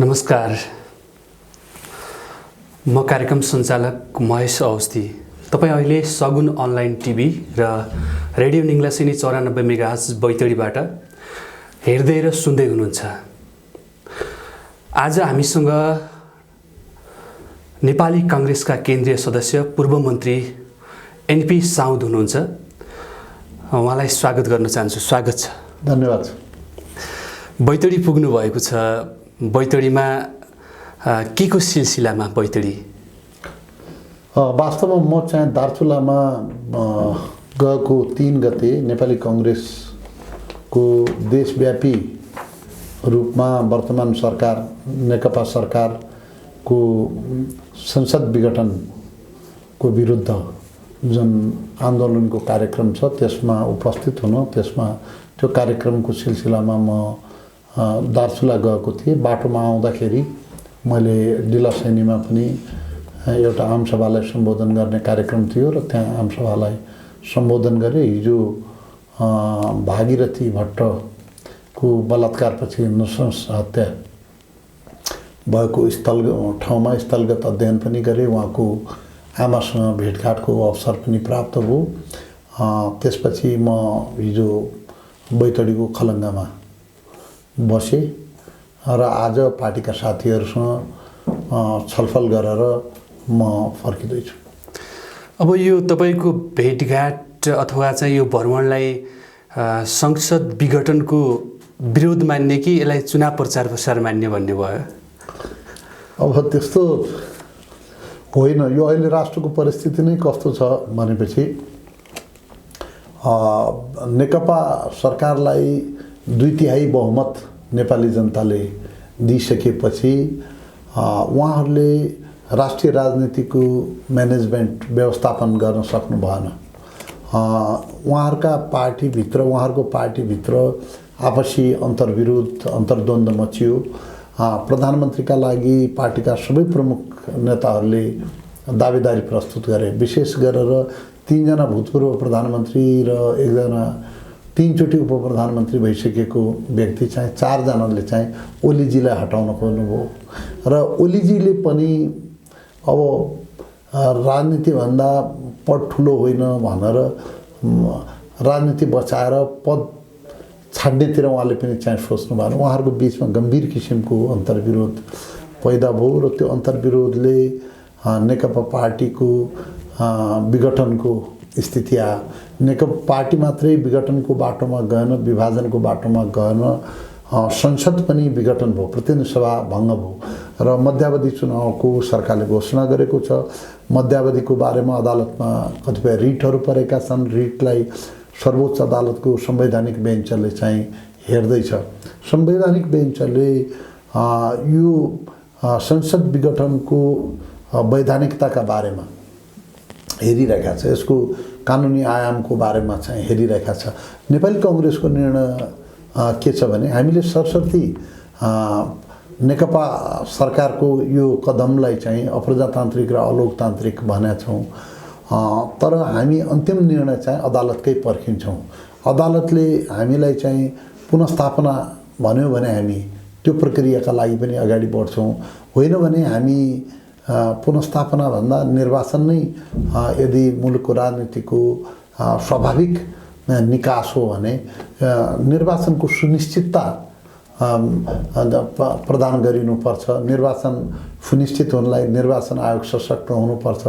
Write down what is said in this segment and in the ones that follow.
नमस्कार, म कार्यक्रम सञ्चालक महेश अवस्थी। तपाईँ अहिले सगुन अनलाइन टिभी र रेडियो निङ्लासिनी 94 मेगाहर्ज बैतडीबाट हेर्दै र सुन्दै हुनुहुन्छ। आज हामीसँग नेपाली काङ्ग्रेसका केन्द्रीय सदस्य पूर्व मन्त्री एनपी साउद हुनुहुन्छ। उहाँलाई स्वागत गर्न चाहन्छु। स्वागत छ। धन्यवाद। बैतडी पुग्नु भएको छ। बैतडीमा के को सिलसिलामा बैतडी? वास्तवमा म चाहिँ दार्चुलामा गएको 3 गते नेपाली काङ्ग्रेसको देशव्यापी रूपमा वर्तमान सरकार नेकपा सरकारको संसद विघटनको विरुद्ध जुन आन्दोलनको कार्यक्रम छ त्यसमा उपस्थित हुन, त्यसमा त्यो कार्यक्रमको सिलसिलामा म दार्चुला गएको थिएँ। बाटोमा आउँदाखेरि मैले डिलासैनीमा पनि एउटा आमसभालाई सम्बोधन गर्ने कार्यक्रम थियो र त्यहाँ आमसभालाई सम्बोधन गरेँ। हिजो भागीरथी भट्टको बलात्कारपछि नृशंस हत्या भएको ठाउँमा स्थलगत अध्ययन पनि गरेँ। उहाँको आमासँग भेटघाटको अवसर पनि प्राप्त भयो। त्यसपछि म हिजो बैतडीको खलङ्गामा बसेँ र आज पार्टीका साथीहरूसँग छलफल गरेर म फर्किँदैछु। अब यो तपाईँको भेटघाट अथवा चाहिँ यो भ्रमणलाई संसद विघटनको विरोध मान्ने कि यसलाई चुनाव प्रचार प्रसार मान्ने भन्ने भयो? अब त्यस्तो होइन। यो अहिले राष्ट्रको परिस्थिति नै कस्तो छ भनेपछि नेकपा सरकारलाई 2/3 बहुमत नेपाली जनताले दिइसकेपछि उहाँहरूले राष्ट्रिय राजनीतिको म्यानेजमेन्ट व्यवस्थापन गर्न सक्नु भएन। उहाँहरूको पार्टीभित्र आपसी अन्तर्विरोध अन्तर्द्वन्द्व मचियो। प्रधानमन्त्रीका लागि पार्टीका सबै प्रमुख नेताहरूले दावेदारी प्रस्तुत गरे। विशेष गरेर 3 जना भूतपूर्व प्रधानमन्त्री र 1 जना 3 चोटि उप प्रधानमन्त्री भइसकेको व्यक्ति चाहिँ 4 जनाले चाहिँ ओलीजीलाई हटाउन खोज्नुभयो र ओलीजीले पनि अब राजनीतिभन्दा पद ठुलो होइन भनेर राजनीति बचाएर पद छाड्नेतिर उहाँले पनि चाहिँ सोच्नु भएन। उहाँहरूको बिचमा गम्भीर किसिमको अन्तर्विरोध पैदा भयो र त्यो अन्तर्विरोधले नेकपा पार्टीको विघटनको स्थिति आयो। नेकपा पार्टी मात्रै विघटनको बाटोमा गएन, विभाजनको बाटोमा गएन, संसद पनि विघटन भयो, प्रतिनिधि सभा भङ्ग भयो र मध्यावधि चुनावको सरकारले घोषणा गरेको छ। मध्यावधिको बारेमा अदालतमा कतिपय रिटहरू परेका छन्। रिटलाई सर्वोच्च अदालतको संवैधानिक बेन्चले चाहिँ हेर्दैछ। संवैधानिक बेन्चले यो संसद विघटनको वैधानिकताका बारेमा हेरिरहेका छ, यसको कानुनी आयामको बारेमा चाहिँ हेरिरहेका छ। नेपाली काङ्ग्रेसको निर्णय के छ भने हामीले सरसर्ती नेकपा सरकारको यो कदमलाई चाहिँ अप्रजातान्त्रिक र अलोकतान्त्रिक भनेका छौँ। तर हामी अन्तिम निर्णय चाहिँ अदालतकै पर्खिन्छौँ। अदालतले हामीलाई चाहिँ पुनर्स्थापना भन्यो भने हामी त्यो प्रक्रियाका लागि पनि अगाडि बढ्छौँ। होइन भने हामी पुनर्स्थापना भन्दा निर्वाचन नै यदि मुलुकको राजनीतिको स्वाभाविक निकास हो भने निर्वाचनको सुनिश्चितता प्रदान गरिनुपर्छ। निर्वाचन सुनिश्चित हुनलाई निर्वाचन आयोग सशक्त हुनुपर्छ।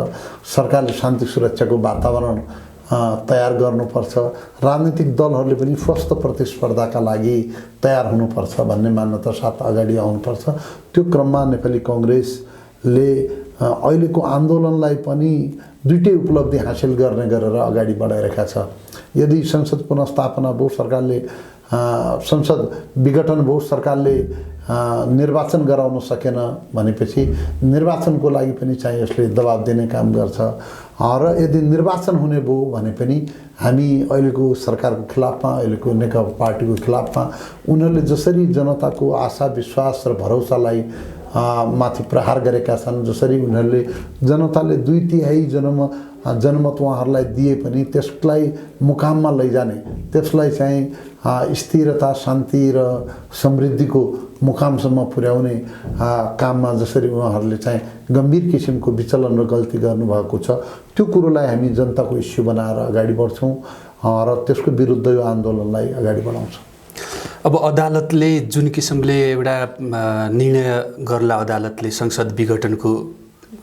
सरकारले शान्ति सुरक्षाको वातावरण तयार गर्नुपर्छ। राजनीतिक दलहरूले पनि स्वस्थ प्रतिस्पर्धाका लागि तयार हुनुपर्छ भन्ने मान्यता साथ अगाडि आउनुपर्छ। त्यो क्रममा नेपाली काङ्ग्रेसले अहिलेको आन्दोलनलाई पनि दुईटै उपलब्धि हासिल गर्ने गरेर अगाडि बढाइरहेका छ। यदि संसद पुनर्स्थापना भयो, सरकारले संसद विघटन भयो, सरकारले निर्वाचन गराउन सकेन भनेपछि निर्वाचनको लागि पनि चाहिँ यसले दबाब दिने काम गर्छ। र यदि निर्वाचन हुने भयो भने पनि हामी अहिलेको सरकारको खिलाफमा, अहिलेको नेकपा पार्टीको खिलाफमा उनीहरूले जसरी जनताको आशा विश्वास र भरोसालाई माथि प्रहार गरेका छन्, जसरी उनीहरूले जनताले 2/3 जनमत उहाँहरूलाई दिए पनि त्यसलाई मुकाममा लैजाने, त्यसलाई चाहिँ स्थिरता, शान्ति र समृद्धिको मुकामसम्म पुर्याउने काममा जसरी उहाँहरूले चाहिँ गम्भीर किसिमको विचलन र गल्ती गर्नुभएको छ, त्यो कुरोलाई हामी जनताको इस्यु बनाएर अगाडि बढ्छौँ र त्यसको विरुद्ध यो आन्दोलनलाई अगाडि बढाउँछौँ। अब अदालतले जुन किसिमले एउटा निर्णय गर्ला, अदालतले संसद विघटनको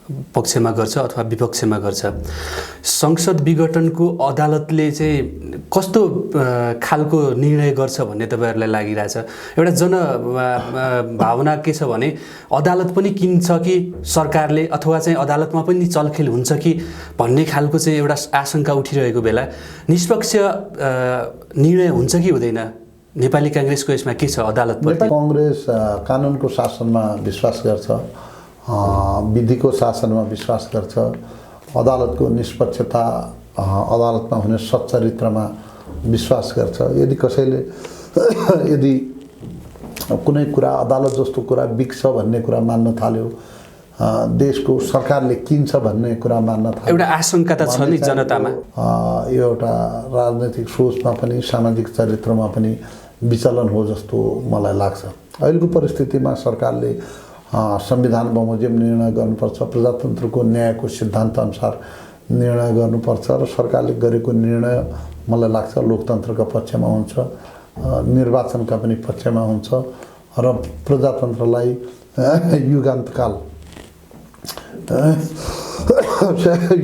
पक्षमा गर्छ अथवा विपक्षमा गर्छ, संसद विघटनको अदालतले चाहिँ कस्तो खालको निर्णय गर्छ भन्ने तपाईँहरूलाई लागिरहेछ? एउटा भावना के छ भने अदालत पनि किन्छ कि सरकारले, अथवा चाहिँ अदालतमा पनि चलखेल हुन्छ कि भन्ने खालको चाहिँ एउटा आशंका उठिरहेको बेला निष्पक्ष निर्णय हुन्छ कि हुँदैन? नेपाली कांग्रेसको यसमा के छ? अदालतप्रति कांग्रेस कानुनको शासनमा विश्वास गर्छ, विधिको शासनमा विश्वास गर्छ, अदालतको निष्पक्षता, अदालतमा हुने सच्चरित्रमा विश्वास गर्छ। यदि कसैले यदि कुनै कुरा अदालत जस्तो कुरा बिग्छ भन्ने कुरा मान्न थाल्यो, देशको सरकारले किन्छ भन्ने कुरा मान्न थाल्यो, एउटा आशंका त छ नि जनतामा। यो एउटा राजनैतिक सोचमा पनि सामाजिक चरित्रमा पनि विचलन हो जस्तो मलाई लाग्छ। अहिलेको परिस्थितिमा सरकारले संविधान बमोजिम निर्णय गर्नुपर्छ, प्रजातन्त्रको न्यायको सिद्धान्त अनुसार निर्णय गर्नुपर्छ र सरकारले गरेको निर्णय मलाई लाग्छ लोकतन्त्रका पक्षमा हुन्छ, निर्वाचनका पनि पक्षमा हुन्छ र प्रजातन्त्रलाई युगान्तकाल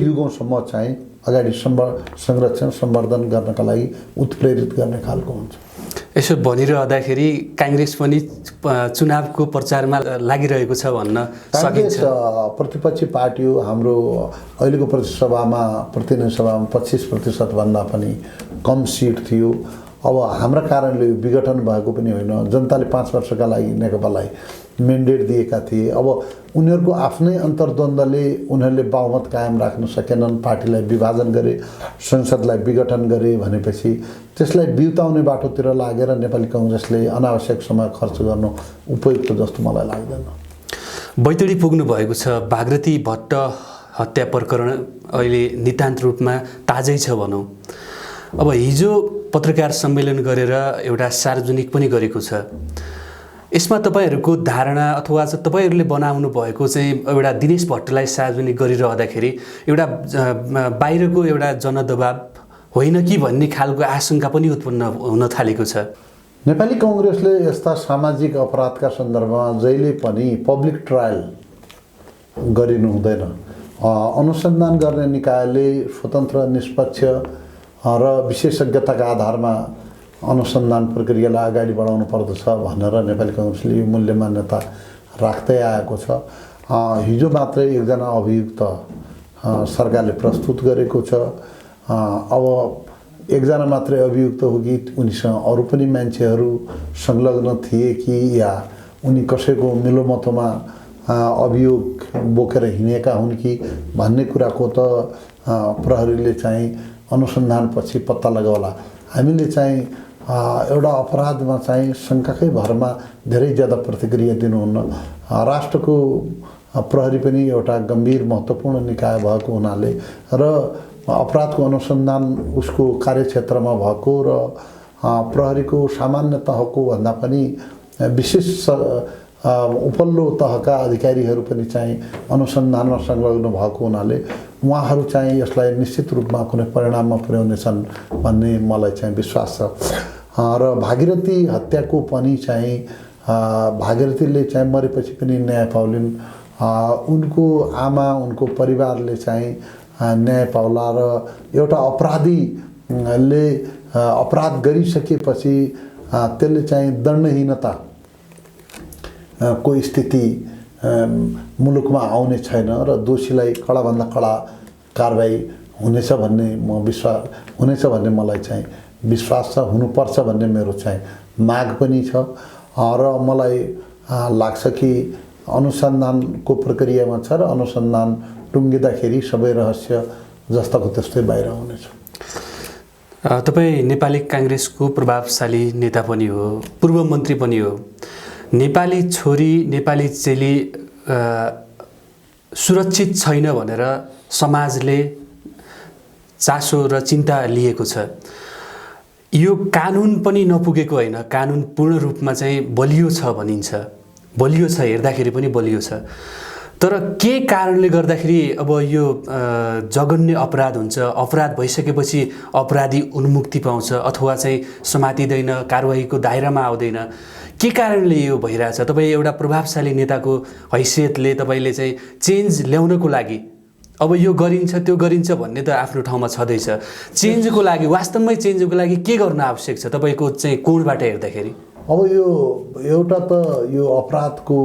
युगौँसम्म चाहिँ अगाडि संरक्षण संवर्धन गर्नका लागि उत्प्रेरित गर्ने खालको हुन्छ। यसो भनिरहँदाखेरि कांग्रेस पनि चुनावको प्रचारमा लागिरहेको छ भन्न सकिन्छ। प्रतिपक्षी पार्टी हो। हाम्रो अहिलेको प्रतिनिधि सभामा 25% भन्दा पनि कम सिट थियो। अब हाम्रा कारणले विघटन भएको पनि होइन, जनताले 5 वर्षका लागि नेकपालाई मेन्डेट दिएका थिए। अब उनीहरूको आफ्नै अन्तर्द्वन्द्वले उनीहरूले बहुमत कायम राख्न सकेनन्, पार्टीलाई विभाजन गरे, संसदलाई विघटन गरे भनेपछि त्यसलाई बिउताउने बाटोतिर लागेर नेपाली कांग्रेसले अनावश्यक समय खर्च गर्नु उपयुक्त जस्तो मलाई लाग्दैन। बैतडी पुग्नु भएको छ। भागरथी भट्ट हत्या प्रकरण अहिले नितान्त रूपमा ताजै छ भनौँ। अब हिजो पत्रकार सम्मेलन गरेर एउटा सार्वजनिक पनि गरेको छ। यसमा तपाईहरूको धारणा अथवा चाहिँ तपाईहरूले बनाउनु भएको चाहिँ एउटा दिनेश भट्टलाई सार्वजनिक गरिरहँदाखेरि एउटा बाहिरको एउटा जनदबाव होइन कि भन्ने खालको आशंका पनि उत्पन्न हुन थालेको छ। नेपाली कांग्रेसले यस्ता सामाजिक अपराधका सन्दर्भमा जहिले पनि पब्लिक ट्रायल गरिनु हुँदैन। अनुसन्धान गर्ने निकायले स्वतन्त्र, निष्पक्ष र विशेषज्ञताका आधारमा अनुसन्धान प्रक्रियालाई अगाडि बढाउनु पर्दछ भनेर नेपाली कांग्रेसले यो मूल्य मान्यता राख्दै आएको छ। हिजो मात्रै एकजना अभियुक्त सरकारले प्रस्तुत गरेको छ। अब एकजना मात्रै अभियुक्त हो कि उनीसँग अरू पनि मान्छेहरू संलग्न थिए कि या उनी कसैको मिलोमतोमा अभियोग बोकेर हिँडेका हुन् कि भन्ने कुराको त प्रहरीले चाहिँ अनुसन्धानपछि पत्ता लगाउला। हामीले चाहिँ एउटा अपराधमा चाहिँ शङ्काकै भरमा धेरै ज्यादा प्रतिक्रिया दिनुहुन्न। राष्ट्रको प्रहरी पनि एउटा गम्भीर महत्त्वपूर्ण निकाय भएको हुनाले र अपराधको अनुसन्धान उसको कार्यक्षेत्रमा भएको र प्रहरीको सामान्य तहको भन्दा पनि विशेष उपल्लो तहका अधिकारीहरू पनि चाहिँ अनुसन्धानमा संलग्न भएको हुनाले उहाँहरू चाहिँ यसलाई निश्चित रूपमा कुनै परिणाममा पुर्याउनेछन् भन्ने मलाई चाहिँ विश्वास छ। र भागीरथी हत्याको पनि चाहिँ भागीरथीले चाहिँ मरेपछि पनि न्याय पाउलिन्। उनको आमा, उनको परिवारले चाहिँ न्याय पाउला र एउटा अपराधीले अपराध गरिसकेपछि त्यसले चाहिँ दण्डहीनता को स्थिति मुलुकमा आउने छैन र दोषीलाई कडाभन्दा कडा कारबाही हुनेछ भन्ने मलाई चाहिँ विश्वास छ, हुनुपर्छ भन्ने मेरो चाहिँ माग पनि छ। र मलाई लाग्छ कि अनुसन्धानको प्रक्रियामा छ र अनुसन्धान टुङ्गिँदाखेरि सबै रहस्य जस्ताको त्यस्तै बाहिर आउनेछ। तपाईँ नेपाली कांग्रेसको प्रभावशाली नेता पनि हो, पूर्व मन्त्री पनि हो। नेपाली छोरी नेपाली चेली सुरक्षित छैन भनेर समाजले चासो र चिन्ता लिएको छ। यो कानुन पनि नपुगेको होइन, कानुन पूर्ण रूपमा चाहिँ बलियो छ भनिन्छ, बलियो छ, हेर्दाखेरि पनि बलियो छ। तर के कारणले गर्दाखेरि अब यो जघन्य अपराध हुन्छ, अपराध भइसकेपछि अपराधी उन्मुक्ति पाउँछ अथवा चाहिँ समातिँदैन, कारवाहीको दायरामा आउँदैन, के कारणले यो भइरहेछ? तपाईँ एउटा प्रभावशाली नेताको हैसियतले तपाईँले चाहिँ चेन्ज ल्याउनको लागि अब यो गरिन्छ त्यो गरिन्छ भन्ने त आफ्नो ठाउँमा छँदैछ, चेन्जको लागि वास्तवमै चेन्जको लागि के गर्न आवश्यक छ तपाईँको चाहिँ कोणबाट हेर्दाखेरि? अब यो एउटा त यो अपराधको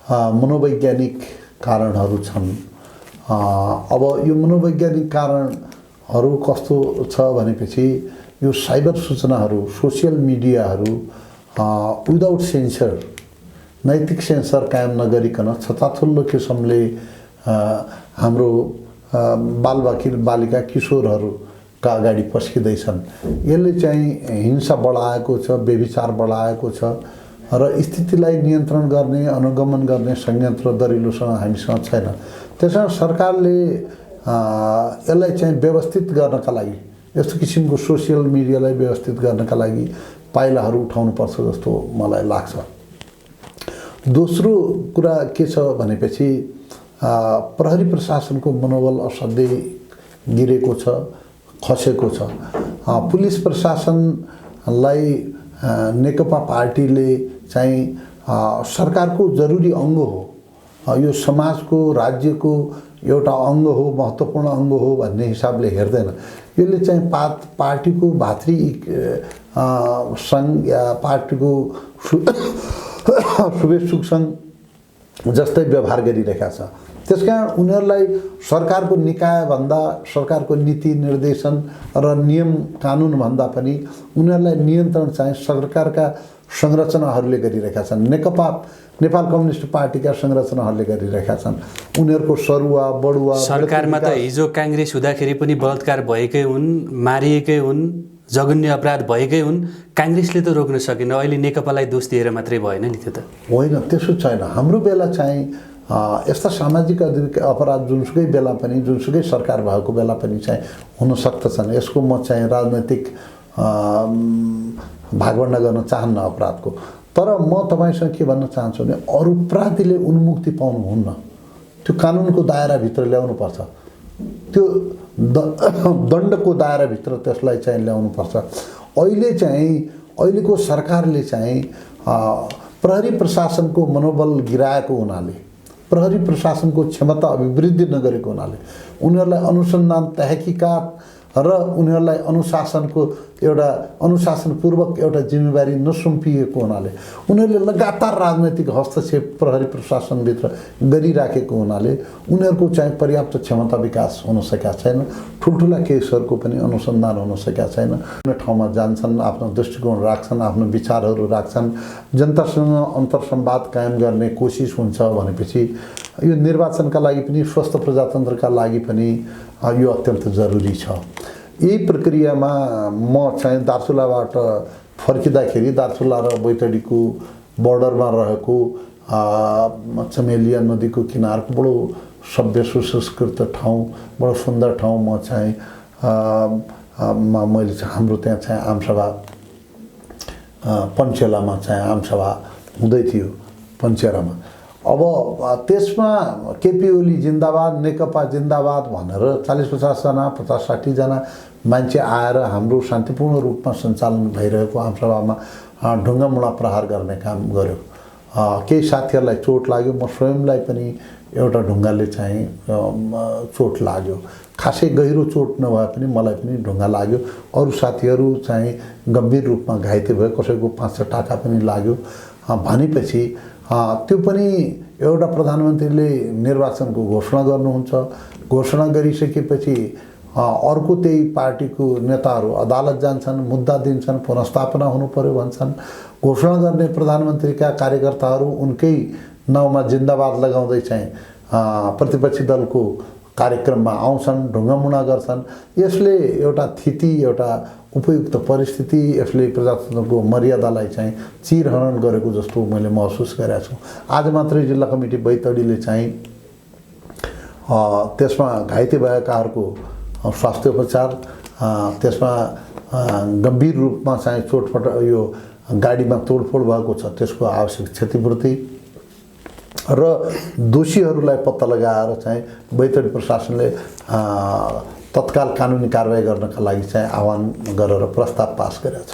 मनोवैज्ञानिक कारणहरू छन्। अब यो मनोवैज्ञानिक कारणहरू कस्तो छ भनेपछि यो साइबर सूचनाहरू, सोसियल मिडियाहरू विदाउट सेन्सर, नैतिक सेन्सर कायम नगरिकन छताछुल्लो किसिमले हाम्रो बालिका किशोरहरूका अगाडि पस्किँदैछन्। यसले चाहिँ हिंसा बढाएको छ, व्यभिचार बढाएको छ र स्थितिलाई नियन्त्रण गर्ने, अनुगमन गर्ने संयन्त्र दरिलोसँग हामीसँग छैन। त्यसैले सरकारले यसलाई चाहिँ व्यवस्थित गर्नका लागि, यस्तो किसिमको सोसियल मिडियालाई व्यवस्थित गर्नका लागि पाइलाहरू उठाउनुपर्छ जस्तो मलाई लाग्छ। दोस्रो कुरा के छ भनेपछि प्रहरी प्रशासनको मनोबल असाध्यै गिरेको छ, खसेको छ। पुलिस प्रशासनलाई नेकपा पार्टीले चाहिँ सरकारको जरुरी अङ्ग हो, यो समाजको, राज्यको एउटा अङ्ग हो, महत्त्वपूर्ण अङ्ग हो भन्ने हिसाबले हेर्दैन। यसले चाहिँ पार्टीको भातृ सङ्घ या पार्टीको शुभेच्छुक सङ्घ जस्तै व्यवहार गरिरहेका छ। त्यसकारण उनीहरूलाई सरकारको निकायभन्दा, सरकारको नीति निर्देशन र नियम कानुनभन्दा पनि उनीहरूलाई नियन्त्रण चाहिँ सरकारका संरचनाहरूले गरिरहेका छन्। नेपाल कम्युनिस्ट पार्टीका संरचनाहरूले गरिरहेका छन्। उनीहरूको सरुवा बढुवा सरकारमा त हिजो काङ्ग्रेस हुँदाखेरि पनि बलात्कार भएकै हुन्, मारिएकै हुन्, जघन्य अपराध भएकै हुन्, काङ्ग्रेसले त रोक्न सकेन। अहिले नेकपालाई दोष दिएर मात्रै भएन नि त्यो त? होइन, त्यसो छैन। हाम्रो बेला चाहिँ यस्ता सामाजिक अपराध जुनसुकै बेला पनि, जुनसुकै सरकार भएको बेला पनि चाहिँ हुन सक्दछन्। यसको म चाहिँ राजनैतिक भागभण्डा गर्न चाहन्न अपराधको। तर म तपाईँसँग के भन्न चाहन्छु भने अरू अपराधीले उन्मुक्ति पाउनुहुन्न, त्यो कानुनको दायराभित्र ल्याउनुपर्छ, त्यो दण्डको दायराभित्र त्यसलाई चाहिँ ल्याउनुपर्छ। अहिलेको सरकारले चाहिँ प्रहरी प्रशासनको मनोबल गिराएको हुनाले, प्रहरी प्रशासनको क्षमता अभिवृद्धि नगरेको हुनाले, उनीहरूलाई अनुसन्धान, तहकीकात र उनीहरूलाई अनुशासनपूर्वक एउटा जिम्मेवारी नसुम्पिएको हुनाले, उनीहरूले लगातार राजनैतिक हस्तक्षेप प्रहरी प्रशासनभित्र गरिराखेको हुनाले उनीहरूको चाहिँ पर्याप्त क्षमता विकास हुन सकेका छैन। ठुल्ठुला केसहरूको पनि अनुसन्धान हुन सकेका छैन। कुनै ठाउँमा जान्छन्, आफ्नो दृष्टिकोण राख्छन्, आफ्नो विचारहरू राख्छन्, जनतासँग अन्तर्संवाद कायम गर्ने कोसिस हुन्छ भनेपछि यो निर्वाचनका लागि पनि, स्वस्थ प्रजातन्त्रका लागि पनि यो अत्यन्त जरुरी छ। यही प्रक्रियामा म चाहिँ दार्चुलाबाट फर्किँदाखेरि दार्चुला र बैतडीको बोर्डरमा रहेको चमेलिया नदीको किनारको बडो सभ्य सुसंस्कृत ठाउँ, बडो सुन्दर ठाउँ म चाहिँ मैले हाम्रो त्यहाँ चाहिँ आमसभा पञ्चेलामा चाहिँ आमसभा हुँदै थियो पञ्चेरामा। अब त्यसमा केपी ओली जिन्दाबाद, नेकपा जिन्दाबाद भनेर 40-50 जना 50-60 जना मान्छे आएर हाम्रो शान्तिपूर्ण रूपमा सञ्चालन भइरहेको आमसभामा ढुङ्गामुढा प्रहार गर्ने काम गर्यो। केही साथीहरूलाई चोट लाग्यो, म स्वयंलाई पनि एउटा ढुङ्गाले चाहिँ चोट लाग्यो। खासै गहिरो चोट नभए पनि मलाई पनि ढुङ्गा लाग्यो। अरू साथीहरू चाहिँ गम्भीर रूपमा घाइते भयो, कसैको 5-6 टाका पनि लाग्यो। भनेपछि त्यो पनि एउटा प्रधानमन्त्रीले निर्वाचनको घोषणा गर्नुहुन्छ, घोषणा गरिसकेपछि अर्को त्यही पार्टीको नेताहरू अदालत जान्छन्, मुद्दा दिन्छन्, पुनर्स्थापना हुनु पर्यो भन्छन्। घोषणा गर्ने प्रधानमन्त्रीका कार्यकर्ताहरू उनकै नाउँमा जिन्दाबाद लगाउँदै चाहिँ प्रतिपक्षी दलको कार्यक्रममा आउँछन्, ढुङ्गामुढा गर्छन्। यसले एउटा स्थिति, एउटा उपयुक्त परिस्थिति, यसले प्रजातन्त्रको मर्यादालाई चाहिँ चिरहरण गरेको जस्तो मैले महसुस गरेको छु। आज मात्रै जिल्ला कमिटी बैतडीले चाहिँ त्यसमा घाइते भएकाहरूको स्वास्थ्य उपचार, त्यसमा गम्भीर रूपमा चाहिँ चोटपट यो गाडीमा तोडफोड भएको छ त्यसको आवश्यक क्षतिपूर्ति र दोषीहरूलाई पत्ता लगाएर चाहिँ बैतडी प्रशासनले तत्काल कानुनी कारबाही गर्नका लागि चाहिँ आह्वान गरेर प्रस्ताव पास गरेको छ।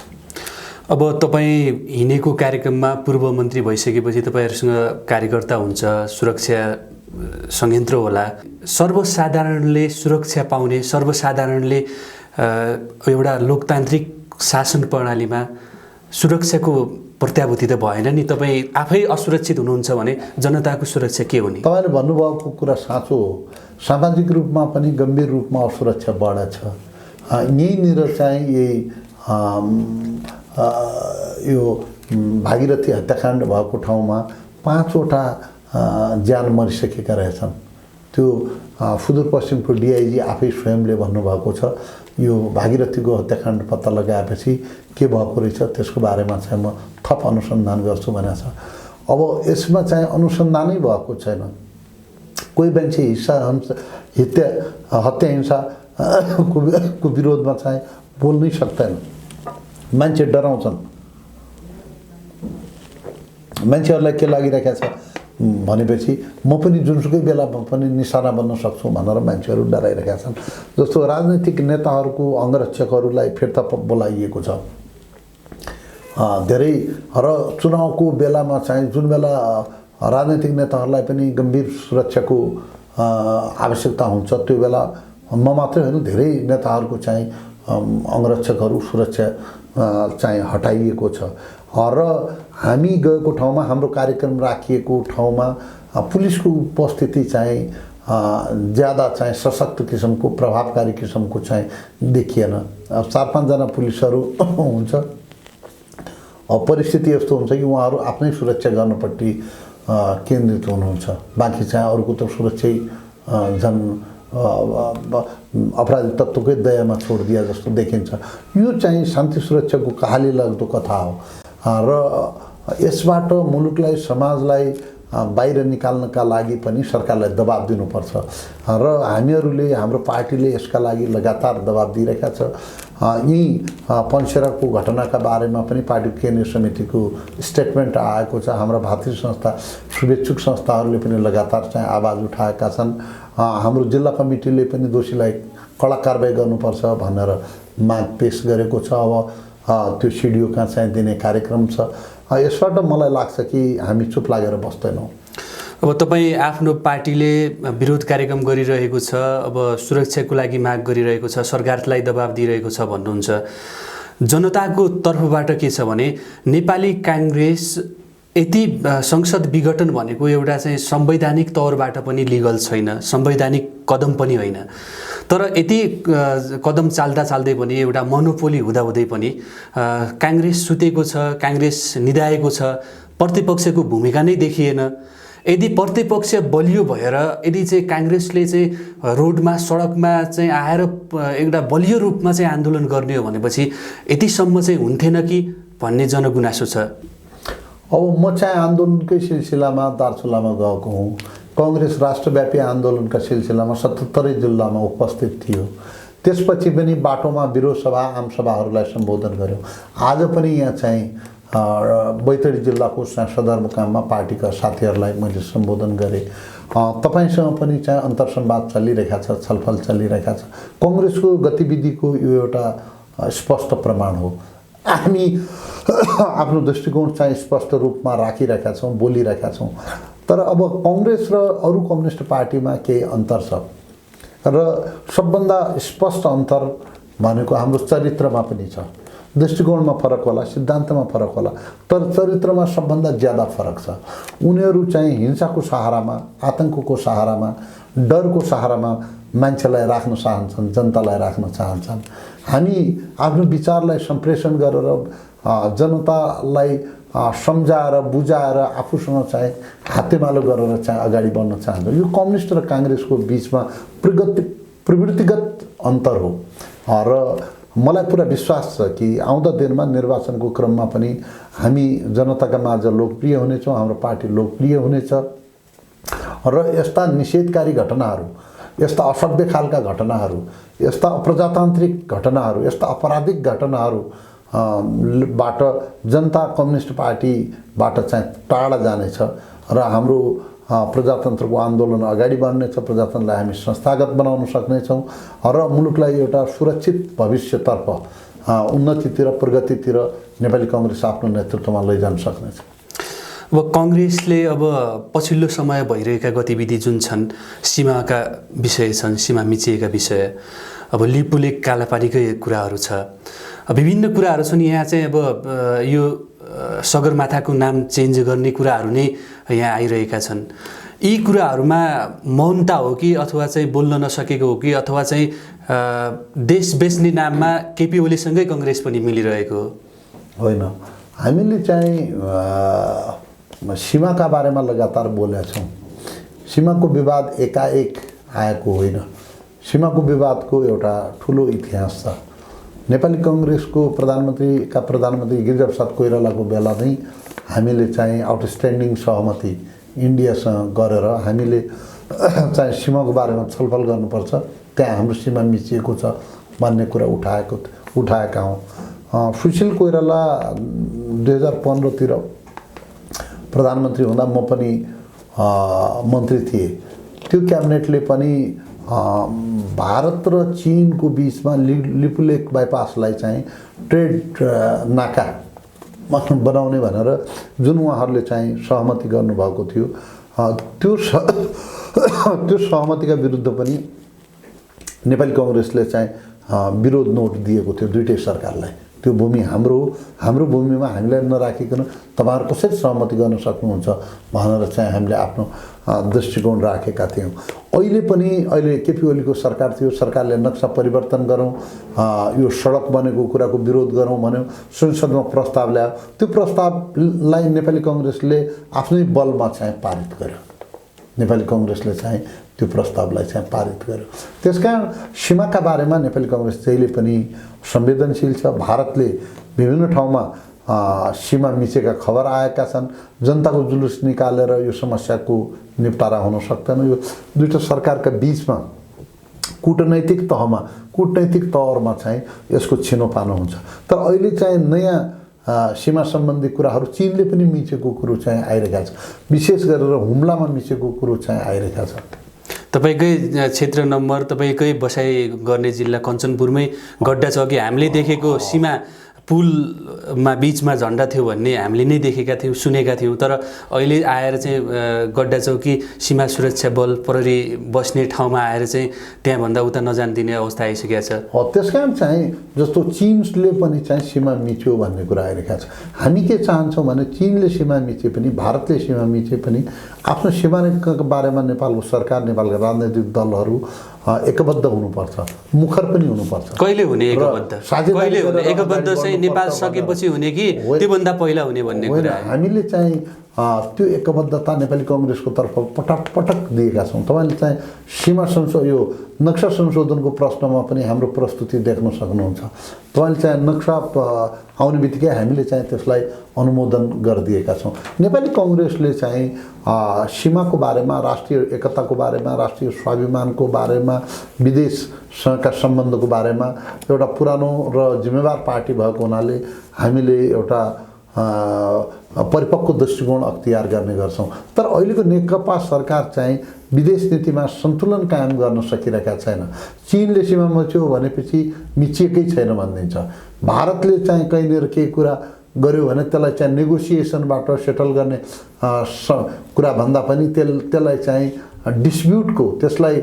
अब तपाईँ हिँडेको कार्यक्रममा पूर्व मन्त्री भइसकेपछि तपाईँहरूसँग कार्यकर्ता हुन्छ, सुरक्षा संयन्त्र होला। सर्वसाधारणले सुरक्षा पाउने, सर्वसाधारणले एउटा लोकतान्त्रिक शासन प्रणालीमा सुरक्षाको प्रत्याभूति त भएन नि। तपाईँ आफै असुरक्षित हुनुहुन्छ भने जनताको सुरक्षा के हो नि? तपाईँले भन्नुभएको कुरा साँचो हो। सामाजिक रूपमा पनि गम्भीर रूपमा असुरक्षा बढेछ। यहीँनिर चाहिँ यही यो भागीरथी हत्याकाण्ड भएको ठाउँमा 5वटा ज्यान मरिसकेका रहेछन्। त्यो सुदूरपश्चिमको डिआइजी आफै स्वयंले भन्नुभएको छ यो भागीरथीको हत्याकाण्ड पत्ता लगाएपछि के भएको रहेछ त्यसको बारेमा चाहिँ म थप अनुसन्धान गर्छु भनेको छ। अब यसमा चाहिँ अनुसन्धानै भएको छैन। कोही मान्छे हत्या हिंसाको विरोधमा चाहिँ बोल्नै सक्दैन। मान्छे डराउँछन्। मान्छेहरूलाई के लागिरहेको छ भनेपछि म पनि जुनसुकै बेलामा पनि निशाना बन्न सक्छु भनेर मान्छेहरू डराइरहेका छन्। जस्तो राजनैतिक नेताहरूको अङ्गरक्षकहरूलाई फिर्ता बोलाइएको छ धेरै। र चुनावको बेलामा चाहिँ जुन बेला राजनैतिक नेताहरूलाई पनि गम्भीर सुरक्षाको आवश्यकता हुन्छ त्यो बेला म मात्रै होइन धेरै नेताहरूको चाहिँ अङ्गरक्षकहरू सुरक्षा चाहिँ हटाइएको छ। र हामी गएको ठाउँमा हाम्रो कार्यक्रम राखिएको ठाउँमा पुलिसको उपस्थिति चाहिँ ज्यादा चाहिँ सशक्त किसिमको प्रभावकारी किसिमको चाहिँ देखिएन। 4-5 जना पुलिसहरू हुन्छ। परिस्थिति यस्तो हुन्छ कि उहाँहरू आफ्नै सुरक्षा गर्नपट्टि केन्द्रित हुनुहुन्छ। बाँकी चाहिँ अरूको त सुरक्षै झन् अपराधी तत्त्वकै दयामा छोडिदिया जस्तो देखिन्छ। यो चाहिँ शान्ति सुरक्षाको कहाली लाग्दो कथा हो र यसबाट मुलुकलाई समाजलाई बाहिर निकाल्नका लागि पनि सरकारलाई दबाब दिनुपर्छ र हामीहरूले हाम्रो पार्टीले यसका लागि लगातार दबाब दिइरहेका छ। यी पन्सेराको घटनाका बारेमा पनि पार्टी केन्द्रीय समितिको स्टेटमेन्ट आएको छ। हाम्रा भातृ संस्था शुभेच्छुक संस्थाहरूले पनि लगातार चाहिँ आवाज उठाएका छन्। हाम्रो जिल्ला कमिटीले पनि दोषीलाई कडा कारबाही गर्नुपर्छ भनेर माग पेश गरेको छ। अब त्यो सिडिओका चाहिँ दिने कार्यक्रम छ। यसबाट मलाई लाग्छ कि हामी चुप लागेर बस्दैनौँ। अब तपाईँ आफ्नो पार्टीले विरोध कार्यक्रम गरिरहेको छ, अब सुरक्षाको लागि माग गरिरहेको छ, सरकारलाई दबाब दिइरहेको छ भन्नुहुन्छ। जनताको तर्फबाट के छ भने नेपाली काङ्ग्रेस यति संसद विघटन भनेको एउटा चाहिँ संवैधानिक तौरबाट पनि लिगल छैन, संवैधानिक कदम पनि होइन। तर यति कदम चाल्दा चाल्दै पनि एउटा मोनोपोली हुँदाहुँदै पनि काङ्ग्रेस सुतेको छ, काङ्ग्रेस निदाएको छ, प्रतिपक्षको भूमिका नै देखिएन। यदि प्रतिपक्ष बलियो भएर यदि चाहिँ काङ्ग्रेसले चाहिँ रोडमा सडकमा चाहिँ आएर एउटा बलियो रूपमा चाहिँ आन्दोलन गर्ने हो भनेपछि यतिसम्म चाहिँ हुन्थेन कि भन्ने जनगुनासो छ। अब म चाहिँ आन्दोलनकै सिलसिलामा दार्चुलामा गएको हुँ। काङ्ग्रेस राष्ट्रव्यापी आन्दोलनका सिलसिलामा 77 जिल्लामा उपस्थित थियो। त्यसपछि पनि बाटोमा विरोध सभा आमसभाहरूलाई सम्बोधन गर्यो। आज पनि यहाँ चाहिँ बैतडी जिल्लाको सदरमुकाममा पार्टीका साथीहरूलाई मैले सम्बोधन गरेँ। तपाईँसँग पनि चाहिँ अन्तर्संवाद चलिरहेका छ, छलफल चलिरहेका छ। काङ्ग्रेसको गतिविधिको यो एउटा स्पष्ट प्रमाण हो। हामी आफ्नो दृष्टिकोण चाहिँ स्पष्ट रूपमा राखिरहेका छौँ, बोलिरहेका छौँ। तर अब काङ्ग्रेस र अरू कम्युनिस्ट पार्टीमा केही अन्तर छ र सबभन्दा स्पष्ट अन्तर भनेको हाम्रो चरित्रमा पनि छ। दृष्टिकोणमा फरक होला, सिद्धान्तमा फरक होला, तर चरित्रमा सबभन्दा ज्यादा फरक छ। उनीहरू चाहिँ हिंसाको सहारामा, आतङ्कको सहारामा, डरको सहारामा मान्छेलाई राख्न चाहन्छन्, जनतालाई राख्न चाहन्छन्। हामी आफ्नो विचारलाई सम्प्रेषण गरेर जनतालाई सम्झाएर बुझाएर आफूसँग चाहिँ हातेमालो गरेर चाहिँ अगाडि बढ्न चाहन्छ। यो कम्युनिस्ट र काङ्ग्रेसको बिचमा प्रवृत्तिगत अन्तर हो र मलाई पुरा विश्वास छ कि आउँदा दिनमा निर्वाचनको क्रममा पनि हामी जनताका माझ लोकप्रिय हुनेछौँ, हाम्रो पार्टी लोकप्रिय हुनेछ र यस्ता निषेधकारी घटनाहरू, यस्ता असभ्य खालका घटनाहरू, यस्ता अप्रजातान्त्रिक घटनाहरू, यस्ता अपराधिक घटनाहरू बाट जनता कम्युनिस्ट पार्टीबाट चाहिँ टाढा जानेछ र हाम्रो प्रजातन्त्रको आन्दोलन अगाडि बढ्नेछ। प्रजातन्त्रलाई हामी संस्थागत बनाउन सक्नेछौँ र मुलुकलाई एउटा सुरक्षित भविष्यतर्फ उन्नतितिर प्रगतितिर नेपाली कङ्ग्रेस आफ्नो नेतृत्वमा लैजान सक्नेछ। अब कङ्ग्रेसले अब पछिल्लो समय भइरहेका गतिविधि जुन छन्, सीमाका विषय छन्, सीमा मिचिएका विषय, अब लिपुलेक कालापानीकै कुराहरू छ, विभिन्न कुराहरू छन्। यहाँ चाहिँ अब यो सगरमाथाको नाम चेन्ज गर्ने कुराहरू नै यहाँ आइरहेका छन्। यी कुराहरूमा मौनता हो कि अथवा चाहिँ बोल्न नसकेको हो कि अथवा चाहिँ देश बेच्ने नाममा केपी ओलीसँगै कङ्ग्रेस पनि मिलिरहेको होइन? हामीले चाहिँ सीमाका बारेमा लगातार बोलेका छौँ। सीमाको विवाद एकाएक आएको होइन। सीमाको विवादको एउटा ठुलो इतिहास छ। नेपाली कङ्ग्रेसको प्रधानमन्त्री गिरिजाप्रसाद कोइरालाको बेला नै हामीले चाहिँ आउटस्ट्यान्डिङ सहमति इन्डियासँग गरेर हामीले चाहिँ सीमाको बारेमा छलफल गर्नुपर्छ, त्यहाँ हाम्रो सीमा मिचिएको छ भन्ने कुरा उठाएका हौँ। सुशील कोइराला 2015तिर प्रधानमन्त्री हुँदा म पनि मन्त्री थिएँ। त्यो क्याबिनेटले पनि भारत र चीनको बिचमा लिपुलेक बाइपासलाई चाहिँ ट्रेड नाका बनाउने भनेर जुन उहाँहरूले चाहिँ सहमति गर्नुभएको थियो, त्यो सहमतिका विरुद्ध पनि नेपाली कङ्ग्रेसले चाहिँ विरोध नोट दिएको थियो दुईटै सरकारलाई। त्यो भूमि हाम्रो भूमिमा हामीलाई नराखिकन तपाईँहरू कसरी सहमति गर्न सक्नुहुन्छ भनेर चाहिँ हामीले आफ्नो दृष्टिकोण राखेका थियौँ। अहिले केपी ओलीको सरकार थियो, सरकारले नक्सा परिवर्तन गरौँ, यो सडक बनेको कुराको विरोध गरौँ भन्यो, संसदमा प्रस्ताव ल्यायो। त्यो प्रस्तावलाई नेपाली कङ्ग्रेसले आफ्नै बलमा चाहिँ पारित गर्यो। नेपाली कङ्ग्रेसले चाहिँ त्यो प्रस्तावलाई चाहिँ पारित गर्यो। त्यसकारण सीमाका बारेमा नेपाली कङ्ग्रेस जहिले पनि संवेदनशील छ। भारतले विभिन्न ठाउँमा सीमा मिचेका खबर आएका छन्। जनताको जुलुस निकालेर यो समस्याको निपटारा हुन सक्दैन। यो दुईटा सरकारका बिचमा कूटनैतिक तवरमा चाहिँ यसको छिनोपानो हुन्छ। तर अहिले चाहिँ नयाँ सीमा सम्बन्धी कुराहरू चीनले पनि मिचेको कुरो चाहिँ आइरहेका छ। विशेष गरेर हुम्लामा मिचेको कुरो चाहिँ आइरहेका छ। तपाईँकै क्षेत्र नम्बर, तपाईँकै बसाइ गर्ने जिल्ला कञ्चनपुरमै गड्डा छ कि हामीले देखेको सीमा पुलमा बिचमा झन्डा थियो भन्ने हामीले नै देखेका थियौँ, सुनेका थियौँ। तर अहिले आएर चाहिँ गड्डा चौकी सीमा सुरक्षा बल प्रहरी बस्ने ठाउँमा आएर चाहिँ त्यहाँभन्दा उता नजान दिने अवस्था आइसकेको छ। त्यसकारण चाहिँ जस्तो चीनले पनि चाहिँ सीमा मिच्यो भन्ने कुरा आइरहेको छ। हामी के चाहन्छौँ भने चीनले सीमा मिचे पनि, भारतले सीमा मिचे पनि आफ्नो सीमाको बारेमा नेपालको सरकार, नेपालका राजनैतिक दलहरू एकबद्ध हुनुपर्छ, मुखर पनि हुनुपर्छ। कहिले हुने एकबद्ध? कहिले हुने एकबद्ध चाहिँ नेपाल सकेपछि हुने कि त्योभन्दा पहिला हुने भन्ने कुरा हामीले चाहिँ त्यो एकबद्धता नेपाली कङ्ग्रेसको तर्फ पटक दिएका छौँ। तपाईँले चाहिँ सीमा यो नक्सा संशोधनको प्रश्नमा पनि हाम्रो प्रस्तुति देख्न सक्नुहुन्छ। तपाईँले चाहिँ नक्सा आउने बित्तिकै हामीले चाहिँ त्यसलाई अनुमोदन गरिदिएका छौँ। नेपाली कङ्ग्रेसले चाहिँ सीमाको बारेमा, राष्ट्रिय एकताको बारेमा, राष्ट्रिय स्वाभिमानको बारेमा, विदेशसँगका सम्बन्धको बारेमा एउटा पुरानो र जिम्मेवार पार्टी भएको हुनाले हामीले एउटा परिपक्व दृष्टिकोण अख्तियार गर्ने गर्छौँ। तर अहिलेको नेकपा सरकार चाहिँ विदेश नीतिमा सन्तुलन कायम गर्न सकिरहेका छैन। चीनले सीमा मिच्यो भनेपछि मिचिएकै छैन भनिदिन्छ। भारतले चाहिँ कहीँनिर केही कुरा गर्यो भने त्यसलाई चाहिँ नेगोसिएसनबाट सेटल गर्ने कुरा भन्दा पनि त्यसलाई चाहिँ डिस्प्युटको, त्यसलाई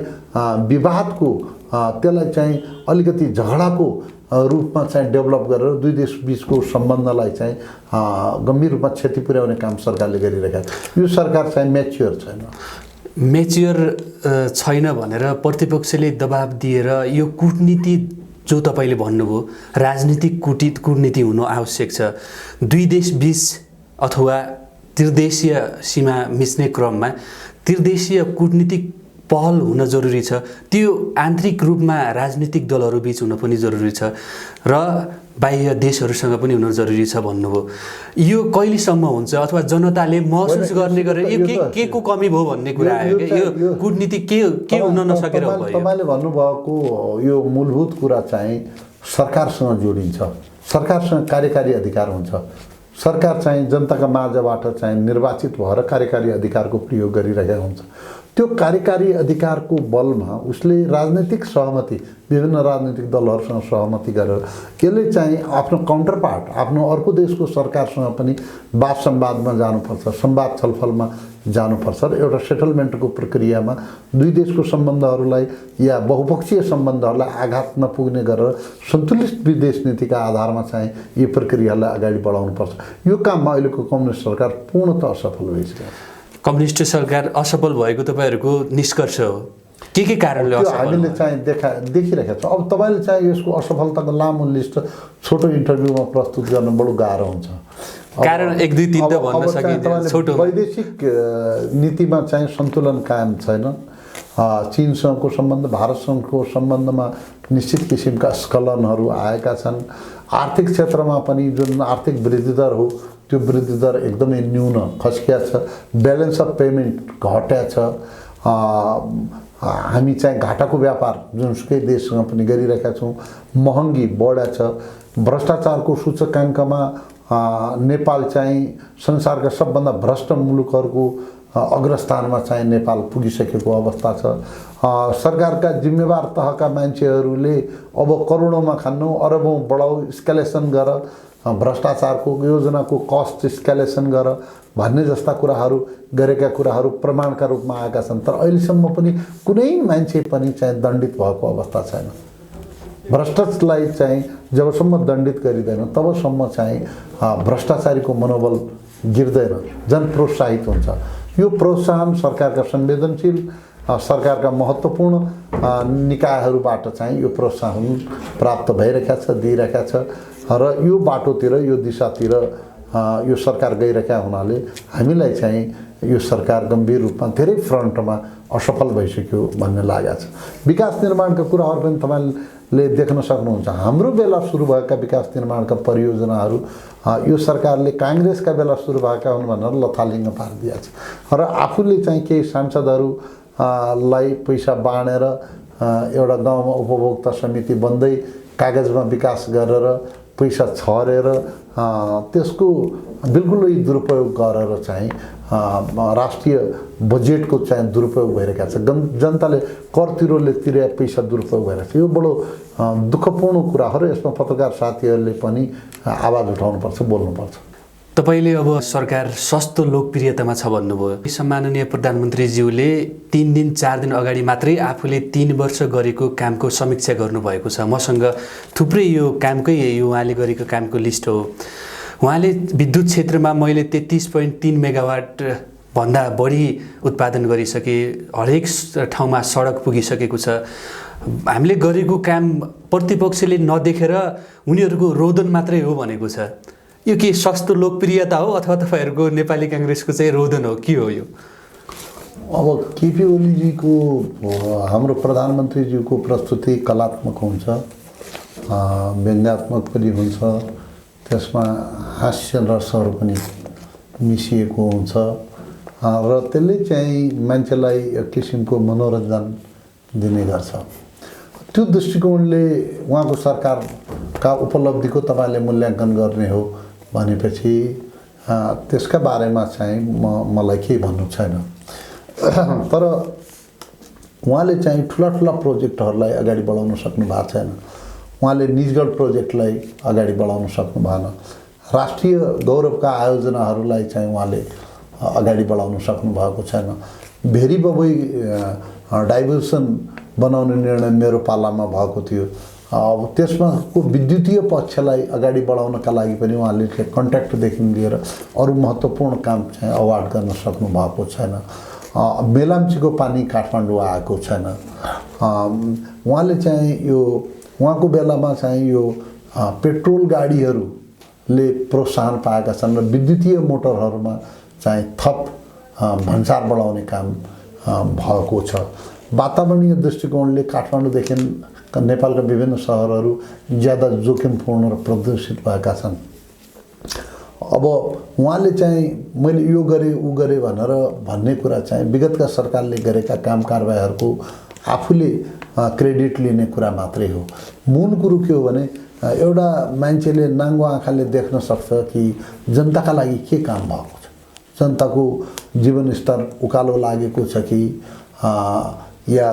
विवादको, त्यसलाई चाहिँ अलिकति झगडाको रूपमा चाहिँ डेभलप गरेर दुई देश बिचको सम्बन्धलाई चाहिँ गम्भीर रूपमा क्षति पुर्याउने काम सरकारले गरिरहेका छ। यो सरकार चाहिँ म्याच्योर छैन भनेर प्रतिपक्षले दबाब दिएर यो कूटनीति जो तपाईँले भन्नुभयो राजनीतिक कूटनीति हुनु आवश्यक छ। दुई देश बीच अथवा त्रिदेशीय सीमा मिच्ने क्रममा त्रिदेशीय कूटनीतिक पहल हुन जरुरी छ। त्यो आन्तरिक रूपमा राजनीतिक दलहरू बीच हुन पनि जरुरी छ र बाह्य देशहरूसँग पनि हुन जरुरी छ भन्नुभयो। यो कहिलेसम्म हुन्छ अथवा जनताले महसुस गर्ने गरेर यो के को कमी भयो भन्ने कुरा आयो क्या। यो कूटनीति के हुन नसकेर हो? तपाईँले भन्नुभएको यो मूलभूत कुरा चाहिँ सरकारसँग जोडिन्छ। सरकारसँग कार्यकारी अधिकार हुन्छ। सरकार चाहिँ जनताका माझबाट चाहिँ निर्वाचित भएर कार्यकारी अधिकारको प्रयोग गरिरहेको हुन्छ। त्यो कार्यकारी अधिकारको बलमा उसले राजनीतिक सहमति विभिन्न राजनीतिक दलहरूसँग सहमति गरेर यसले चाहिँ आफ्नो काउन्टर पार्ट आफ्नो अर्को देशको सरकारसँग पनि वाद संवादमा जानुपर्छ, संवाद छलफलमा जानुपर्छ र एउटा सेटलमेन्टको प्रक्रियामा दुई देशको सम्बन्धहरूलाई या बहुपक्षीय सम्बन्धहरूलाई आघात नपुग्ने गरेर सन्तुलित विदेश नीतिका आधारमा चाहिँ यो प्रक्रियालाई अगाडि बढाउनुपर्छ। यो काममा अहिलेको कम्युनिस्ट सरकार पूर्णतः असफल भइसक्यो। कम्युनिस्ट सरकार असफल भएको तपाईँहरूको निष्कर्ष हो? के कारणले असफल? हामीले चाहिँ देखिरहेका छौँ। अब तपाईँले चाहिँ यसको असफलताको लामो लिस्ट छोटो इन्टरभ्यूमा प्रस्तुत गर्न बडो गाह्रो हुन्छ। कारण 1 2 3 त भन्न सकिन्छ। छोटो वैदेशिक नीतिमा चाहिँ सन्तुलन कायम छैन। चीनसँगको सम्बन्ध भारतसँगको सम्बन्धमा निश्चित किसिमका स्खलनहरू आएका छन्। आर्थिक क्षेत्रमा पनि जुन आर्थिक वृद्धि दर हो त्यो वृद्धि दर एकदमै न्यून खस्किया छ। ब्यालेन्स अफ पेमेन्ट घट्या छ। हामी चाहिँ घाटाको व्यापार जुनसुकै देशसँग पनि गरिरहेका छौँ। महँगी बढ्या छ। भ्रष्टाचारको सूचकाङ्कमा नेपाल चाहिँ संसारका सबभन्दा भ्रष्ट मुलुकहरूको अग्रस्थानमा चाहिँ नेपाल पुगिसकेको अवस्था छ। सरकारका जिम्मेवार तहका मान्छेहरूले अब करोडौँमा खान्नु, अरबौँ बढाउ, स्केलेसन गर, भ्रष्टाचारको योजनाको कस्ट स्केलेसन गर भन्ने जस्ता कुराहरू गरेका कुराहरू प्रमाणका रूपमा आएका छन्। तर अहिलेसम्म पनि कुनै मान्छे पनि चाहिँ दण्डित भएको अवस्था छैन। भ्रष्टाचारलाई चाहिँ जबसम्म दण्डित गरिँदैन तबसम्म चाहिँ भ्रष्टाचारीको मनोबल गिर्दैन, झन् प्रोत्साहित हुन्छ। यो प्रोत्साहन सरकारका संवेदनशील सरकारका महत्त्वपूर्ण निकायहरूबाट चाहिँ यो प्रोत्साहन प्राप्त भइरहेका छ, दिइरहेका छ र यो बाटोतिर यो दिशातिर यो सरकार गइरहेका हुनाले हामीलाई चाहिँ यो सरकार गम्भीर रूपमा धेरै फ्रन्टमा असफल भइसक्यो भन्ने लागेको छ। विकास निर्माणका कुराहरू पनि तपाईँले देख्न सक्नुहुन्छ। हाम्रो बेला सुरु भएका विकास निर्माणका परियोजनाहरू यो सरकारले काङ्ग्रेसका बेला सुरु भएका हुन् भनेर लथालिङ्ग पारिदिएको छ र आफूले चाहिँ केही सांसदहरूलाई पैसा बाँडेर एउटा गाउँमा उपभोक्ता समिति बन्दै कागजमा विकास गरेर पैसा छरेर त्यसको बिल्कुलै दुरुपयोग गरेर चाहिँ राष्ट्रिय बजेटको चाहिँ दुरुपयोग भइरहेको छ। जनताले कर तिरोले तिरे पैसा दुरुपयोग भइरहेको छ। यो बडो दुःखपूर्ण कुरा हो र यसमा पत्रकार साथीहरूले पनि आवाज उठाउनुपर्छ, बोल्नुपर्छ। तपाईँले अब सरकार सस्तो लोकप्रियतामा छ भन्नुभयो। सम्माननीय प्रधानमन्त्रीज्यूले 3 दिन 4 दिन अगाडि मात्रै आफूले 3 वर्ष गरेको कामको समीक्षा गर्नुभएको छ। मसँग थुप्रै यो कामकै उहाँले गरेको कामको लिस्ट हो। उहाँले विद्युत क्षेत्रमा मैले 33.3 मेगावाट भन्दा बढी उत्पादन गरिसके, हरेक ठाउँमा सडक पुगिसकेको छ। हामीले गरेको काम प्रतिपक्षले नदेखेर उनीहरूको रोदन मात्रै हो भनेको छ। यो के सस्तो लोकप्रियता हो अथवा तपाईँहरूको नेपाली काङ्ग्रेसको चाहिँ रोदन हो, के हो यो? अब केपी ओलीजीको हाम्रो प्रधानमन्त्रीज्यूको प्रस्तुति कलात्मक हुन्छ, व्यङ्ग्यात्मक पनि हुन्छ, त्यसमा हास्य रसहरू पनि मिसिएको हुन्छ र त्यसले चाहिँ मान्छेलाई एक किसिमको मनोरञ्जन दिने गर्छ। त्यो दृष्टिकोणले उहाँको सरकारका उपलब्धिको तपाईँले मूल्याङ्कन गर्ने हो भनेपछि त्यसका बारेमा चाहिँ मलाई केही भन्नु छैन। तर उहाँले चाहिँ ठुला ठुला प्रोजेक्टहरूलाई अगाडि बढाउन सक्नु भएको छैन। उहाँले निजगढ प्रोजेक्टलाई अगाडि बढाउन सक्नु भएन। राष्ट्रिय गौरवका आयोजनाहरूलाई चाहिँ उहाँले अगाडि बढाउन सक्नु भएको छैन। भेरी बबई डाइभर्सन बनाउने निर्णय मेरो पालामा भएको थियो। अब त्यसमा को विद्युतीय पक्षलाई अगाडि बढाउनका लागि पनि उहाँले कन्ट्र्याक्टदेखि लिएर अरू महत्त्वपूर्ण काम चाहिँ अवार्ड गर्न सक्नु भएको छैन। मेलाम्चीको पानी काठमाडौँ आएको छैन। उहाँले चाहिँ यो उहाँको बेलामा चाहिँ यो पेट्रोल गाडीहरूले प्रोत्साहन पाएका छन् र विद्युतीय मोटरहरूमा चाहिँ थप भन्सार बढाउने काम भएको छ। वातावरणीय दृष्टिकोणले काठमाडौँदेखि नेपालका विभिन्न सहरहरू ज्यादा जोखिमपूर्ण र प्रदूषित भएका छन्। अब उहाँले चाहिँ मैले यो गरेँ ऊ गरेँ भनेर भन्ने कुरा चाहिँ विगतका सरकारले गरेका काम कारबाहीहरूको आफूले क्रेडिट लिने कुरा मात्रै हो। मूल कुरो के हो भने एउटा मान्छेले नाङ्गो आँखाले देख्न सक्छ कि जनताका लागि के काम भएको छ, जनताको जीवनस्तर उकालो लागेको छ कि या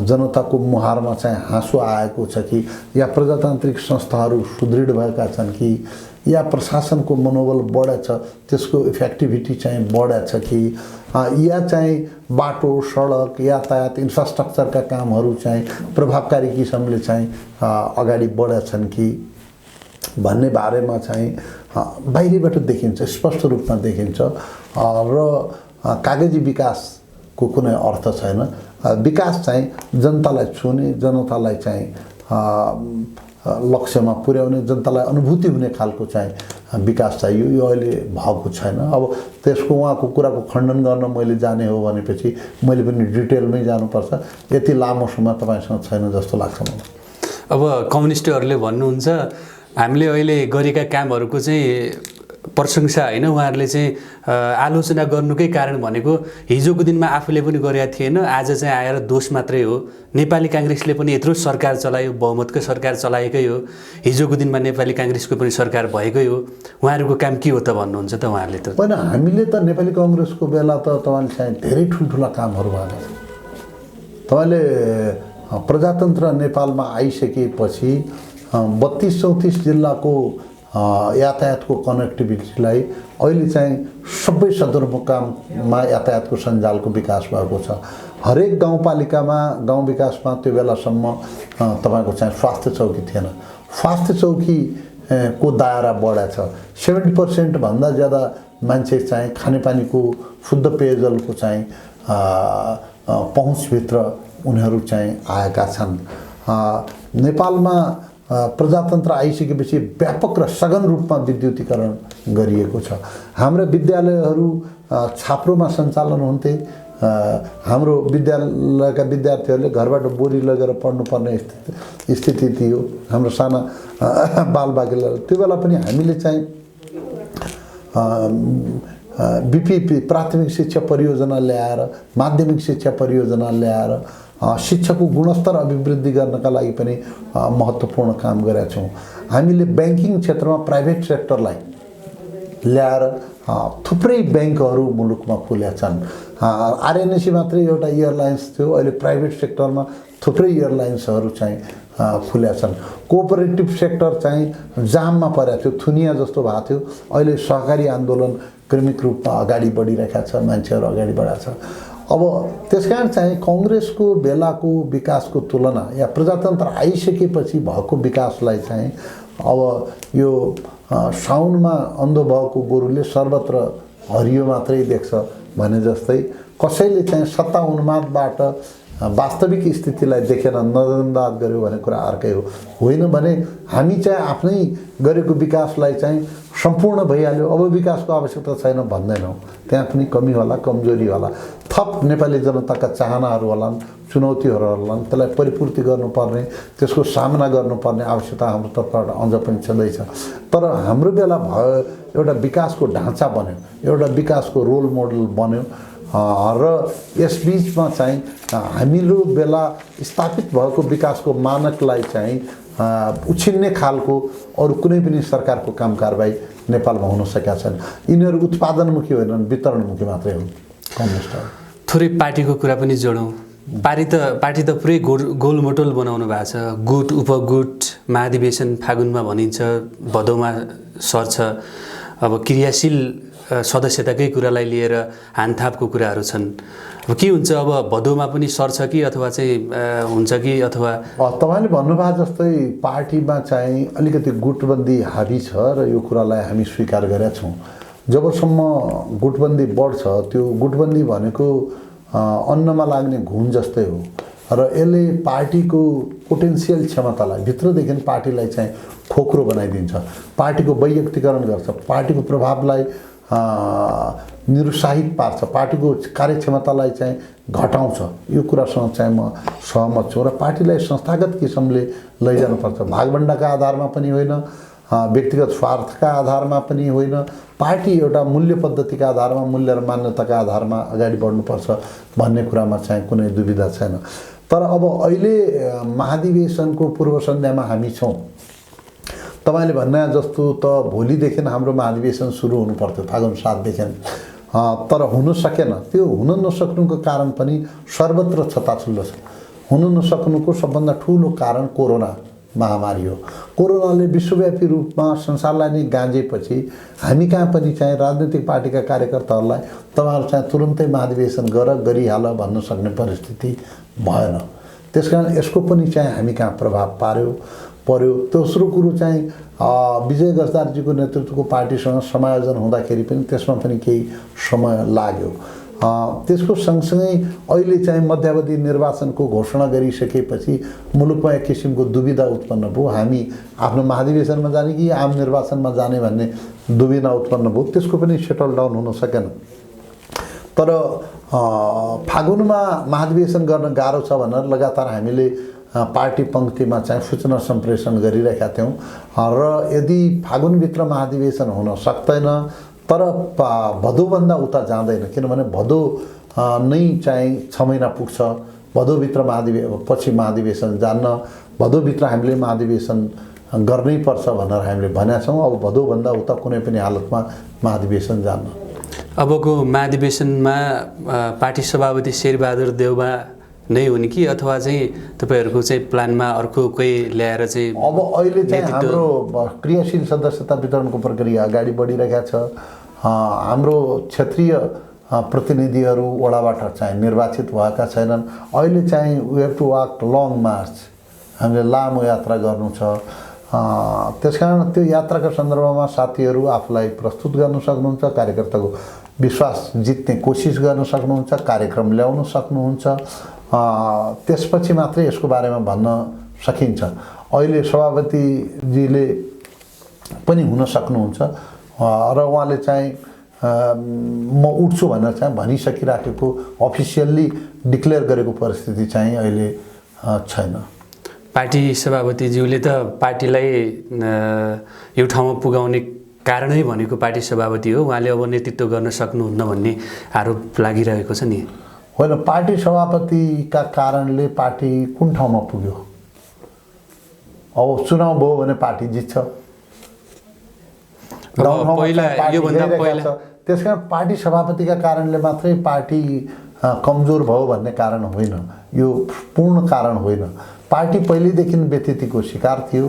जनताको मुहारमा चाहिँ हाँसो आएको छ कि या प्रजातान्त्रिक संस्थाहरू सुदृढ भएका छन् कि या प्रशासनको मनोबल बढेछ, त्यसको इफेक्टिभिटी चाहिँ बढेछ कि या चाहिँ बाटो सडक यातायात इन्फ्रास्ट्रक्चरका कामहरू चाहिँ प्रभावकारी किसिमले चाहिँ अगाडि बढेछन् कि भन्ने बारेमा चाहिँ बाहिरबाट देखिन्छ, स्पष्ट रूपमा देखिन्छ र कागजी विकासको कुनै अर्थ छैन। विकास चाहिँ जनतालाई छुने, जनतालाई चाहिँ लक्ष्यमा पुर्याउने, जनतालाई अनुभूति हुने खालको चाहिँ विकास चाहियो। यो अहिले भएको छैन। अब त्यसको उहाँको कुराको खण्डन गर्न मैले जाने हो भनेपछि मैले पनि डिटेलमै जानुपर्छ। यति लामो समय तपाईँसँग छैन जस्तो लाग्छ मलाई। अब कम्युनिस्टहरूले भन्नुहुन्छ हामीले अहिले गरेका कामहरूको चाहिँ प्रशंसा होइन, उहाँहरूले चाहिँ आलोचना गर्नुकै कारण भनेको हिजोको दिनमा आफूले पनि गरेका थिएन, आज चाहिँ आएर दोष मात्रै हो। नेपाली काङ्ग्रेसले पनि यत्रो सरकार चलायो, बहुमतको सरकार चलाएकै हो, हिजोको दिनमा नेपाली काङ्ग्रेसको पनि सरकार भएकै हो, उहाँहरूको काम के हो त भन्नुहुन्छ त उहाँहरूले? त होइन, हामीले त नेपाली काङ्ग्रेसको बेला त तपाईँले चाहिँ धेरै ठुल्ठुला कामहरू भएको छ। तपाईँले प्रजातन्त्र नेपालमा आइसकेपछि 32-34 जिल्लाको यातायातको कनेक्टिभिटीलाई अहिले चाहिँ सबै सदरमुकाममा यातायातको सञ्जालको विकास भएको छ। हरेक गाउँपालिकामा गाउँ विकासमा त्यो बेलासम्म तपाईँको चाहिँ स्वास्थ्य चौकी थिएन। स्वास्थ्य चौकी को दायरा बढेछ। 70% भन्दा ज्यादा मान्छे चाहिँ खानेपानीको शुद्ध पेयजलको चाहिँ पहुँचभित्र उनीहरू चाहिँ आएका छन्। नेपालमा प्रजातन्त्र आइसकेपछि व्यापक र सघन रूपमा विद्युतीकरण गरिएको छ। हाम्रा विद्यालयहरू छाप्रोमा सञ्चालन हुन्थे। हाम्रो विद्यालयका विद्यार्थीहरूले घरबाट बोरी लगेर पढ्नुपर्ने स्थिति थियो। हाम्रो साना बालबालिकाले त्यो बेला पनि हामीले चाहिँ बीपीपी प्राथमिक शिक्षा परियोजना ल्याएर, माध्यमिक शिक्षा परियोजना ल्याएर शिक्षाको गुणस्तर अभिवृद्धि गर्नका लागि पनि महत्त्वपूर्ण काम गरेका छौँ। हामीले ब्याङ्किङ क्षेत्रमा प्राइभेट सेक्टरलाई ल्याएर थुप्रै ब्याङ्कहरू मुलुकमा खुलेका छन्। आरएनएसी मात्रै एउटा एयरलाइन्स थियो, अहिले प्राइभेट सेक्टरमा थुप्रै एयरलाइन्सहरू चाहिँ खुलेका छन्। कोअपरेटिभ सेक्टर चाहिँ जाममा परेको थियो, थुनिया जस्तो भएको थियो, अहिले सहकारी आन्दोलन क्रमिक रूपमा अगाडि बढिरहेका छ, मान्छेहरू अगाडि बढाएको छ। अब त्यसकारण चाहिँ काङ्ग्रेसको बेलाको विकासको तुलना या प्रजातन्त्र आइसकेपछि भएको विकासलाई चाहिँ अब यो साउनमा अन्धो भएको गोरुले सर्वत्र हरियो मात्रै देख्छ भने जस्तै कसैले चाहिँ सत्ता उन्मादबाट वास्तविक स्थितिलाई देखेर नजरअन्दाज गर्यो भन्ने कुरा अर्कै हो। होइन भने हामी चाहिँ आफ्नै गरेको विकासलाई चाहिँ सम्पूर्ण भइहाल्यो, अब विकासको आवश्यकता छैन भन्दैनौँ। त्यहाँ पनि कमी होला, कमजोरी होला, थप नेपाली जनताका चाहनाहरू होलान्, चुनौतीहरू होलान्, त्यसलाई परिपूर्ति गर्नुपर्ने, त्यसको सामना गर्नुपर्ने आवश्यकता हाम्रो तर्फबाट अझ पनि छँदैछ। तर हाम्रो बेला भयो, एउटा विकासको ढाँचा बन्यो, एउटा विकासको रोल मोडल बन्यो र यसबीचमा चाहिँ हामीहरू बेला स्थापित भएको विकासको मानकलाई चाहिँ उछिन्ने खालको अरू कुनै पनि सरकारको काम कारबाही नेपालमा हुन सकेका छन्। यिनीहरू उत्पादनमुखी होइनन्, वितरणमुखी मात्रै हुन् कम्युनिस्टहरू। थोरै पार्टीको कुरा पनि जोडौँ। पार्टी त पुरै गोलमटोल बनाउनु भएको छ। गुट उपगुट महाधिवेशन फागुनमा भनिन्छ, भदौमा सर्छ। अब क्रियाशील सदस्यताकै कुरालाई लिएर हानथापको कुराहरू छन्। अब के हुन्छ, अब भदौमा पनि सर्छ कि अथवा चाहिँ हुन्छ कि अथवा तपाईँले भन्नुभएको जस्तै पार्टीमा चाहिँ अलिकति गुटबन्दी हाबी छ र यो कुरालाई हामी स्वीकार गरेका छौँ। जबसम्म गुटबन्दी बढ्छ, त्यो गुटबन्दी भनेको अन्नमा लाग्ने घुन जस्तै हो र यसले पार्टीको पोटेन्सियल क्षमतालाई भित्रदेखि पार्टीलाई चाहिँ खोक्रो बनाइदिन्छ, पार्टीको वैयक्तिकरण गर्छ, पार्टीको प्रभावलाई निरुत्साहित पार्छ, पार्टीको कार्यक्षमतालाई चाहिँ घटाउँछ। यो कुरासँग चाहिँ म सहमत छु र पार्टीलाई संस्थागत किसिमले लैजानुपर्छ। भागभण्डाका आधारमा पनि होइन, व्यक्तिगत स्वार्थका आधारमा पनि होइन, पार्टी एउटा मूल्य पद्धतिका आधारमा, मूल्य र मान्यताका आधारमा अगाडि बढ्नुपर्छ भन्ने कुरामा चाहिँ कुनै दुविधा छैन। तर अब अहिले महाधिवेशनको पूर्व सन्ध्यामा हामी छौँ। तपाईँले भन्ने जस्तो त भोलिदेखि हाम्रो महाधिवेशन सुरु हुनुपर्थ्यो, फागुन 7 देखि, तर हुन सकेन। त्यो हुन नसक्नुको कारण पनि सर्वत्र छताछुल्लो छ। हुन नसक्नुको सबभन्दा ठुलो कारण कोरोना महामारी हो। कोरोनाले विश्वव्यापी रूपमा संसारलाई नै गाँजेपछि हामी कहाँ पनि चाहिँ राजनीतिक पार्टीका कार्यकर्ताहरूलाई तपाईँहरू चाहिँ तुरुन्तै महाधिवेशन गरिहाल भन्न सक्ने परिस्थिति भएन। त्यसकारण यसको पनि चाहिँ हामी कहाँ प्रभाव पर्यो। दोस्रो कुरो चाहिँ विजय गजदारजीको नेतृत्वको पार्टीसँग समायोजन हुँदाखेरि पनि त्यसमा पनि केही समय लाग्यो। त्यसको सँगसँगै अहिले चाहिँ मध्यावधि निर्वाचनको घोषणा गरिसकेपछि मुलुकमा एक किसिमको दुविधा उत्पन्न भयो, हामी आफ्नो महाधिवेशनमा जाने कि आम निर्वाचनमा जाने भन्ने दुविधा उत्पन्न भयो। त्यसको पनि सेटल डाउन हुन सकेन। तर फागुनमा महाधिवेशन गर्न गाह्रो छ भनेर लगातार हामीले पार्टी पङ्क्तिमा चाहिँ सूचना सम्प्रेषण गरिरहेका थियौँ र यदि फागुनभित्र महाधिवेशन हुन सक्दैन तर भदौभन्दा उता जाँदैन, किनभने भदौ नै चाहिँ 6 महिना पुग्छ। भदौभित्र पछि महाधिवेशन जान्न, भदौभित्र हामीले महाधिवेशन गर्नै पर्छ भनेर हामीले भनेका छौँ। अब भदौभन्दा उता कुनै पनि हालतमा महाधिवेशन जान्न। अबको महाधिवेशनमा पार्टी सभापति शेरबहादुर देउवा नै हुने कि अथवा चाहिँ तपाईँहरूको चाहिँ प्लानमा अर्को कोही ल्याएर चाहिँ? अब अहिले चाहिँ हाम्रो क्रियाशील सदस्यता वितरणको प्रक्रिया अगाडि बढिरहेका छ। हाम्रो क्षेत्रीय प्रतिनिधिहरू वडाबाट चाहिँ निर्वाचित भएका छैनन्। अहिले चाहिँ we have to walk long march, हामीले लामो यात्रा गर्नु छ। त्यसकारण त्यो यात्राका सन्दर्भमा साथीहरू आफूलाई प्रस्तुत गर्न सक्नुहुन्छ, कार्यकर्ताको विश्वास जित्ने कोसिस गर्न सक्नुहुन्छ, कार्यक्रम ल्याउन सक्नुहुन्छ। त्यसपछि मात्रै यसको बारेमा भन्न सकिन्छ। अहिले सभापतिजीले पनि हुन सक्नुहुन्छ र उहाँले चाहिँ म उठ्छु भनेर चाहिँ भनिसकिराखेको, अफिसियल्ली डिक्लेयर गरेको परिस्थिति चाहिँ अहिले छैन। पार्टी सभापतिज्यूले त पार्टीलाई यो ठाउँमा पुगाउने कारणै भनेको पार्टी सभापति हो, उहाँले अब नेतृत्व गर्न सक्नुहुन्न भन्ने आरोप लागिरहेको छ नि। होइन, पार्टी सभापतिका कारणले पार्टी कुन ठाउँमा पुग्यो? अब चुनाव भयो भने पार्टी जित्छ। त्यसकारण पार्टी सभापतिका कारणले मात्रै पार्टी कमजोर भयो भन्ने कारण होइन, यो पूर्ण कारण होइन। पार्टी पहिलेदेखि व्यतिथिको शिकार थियो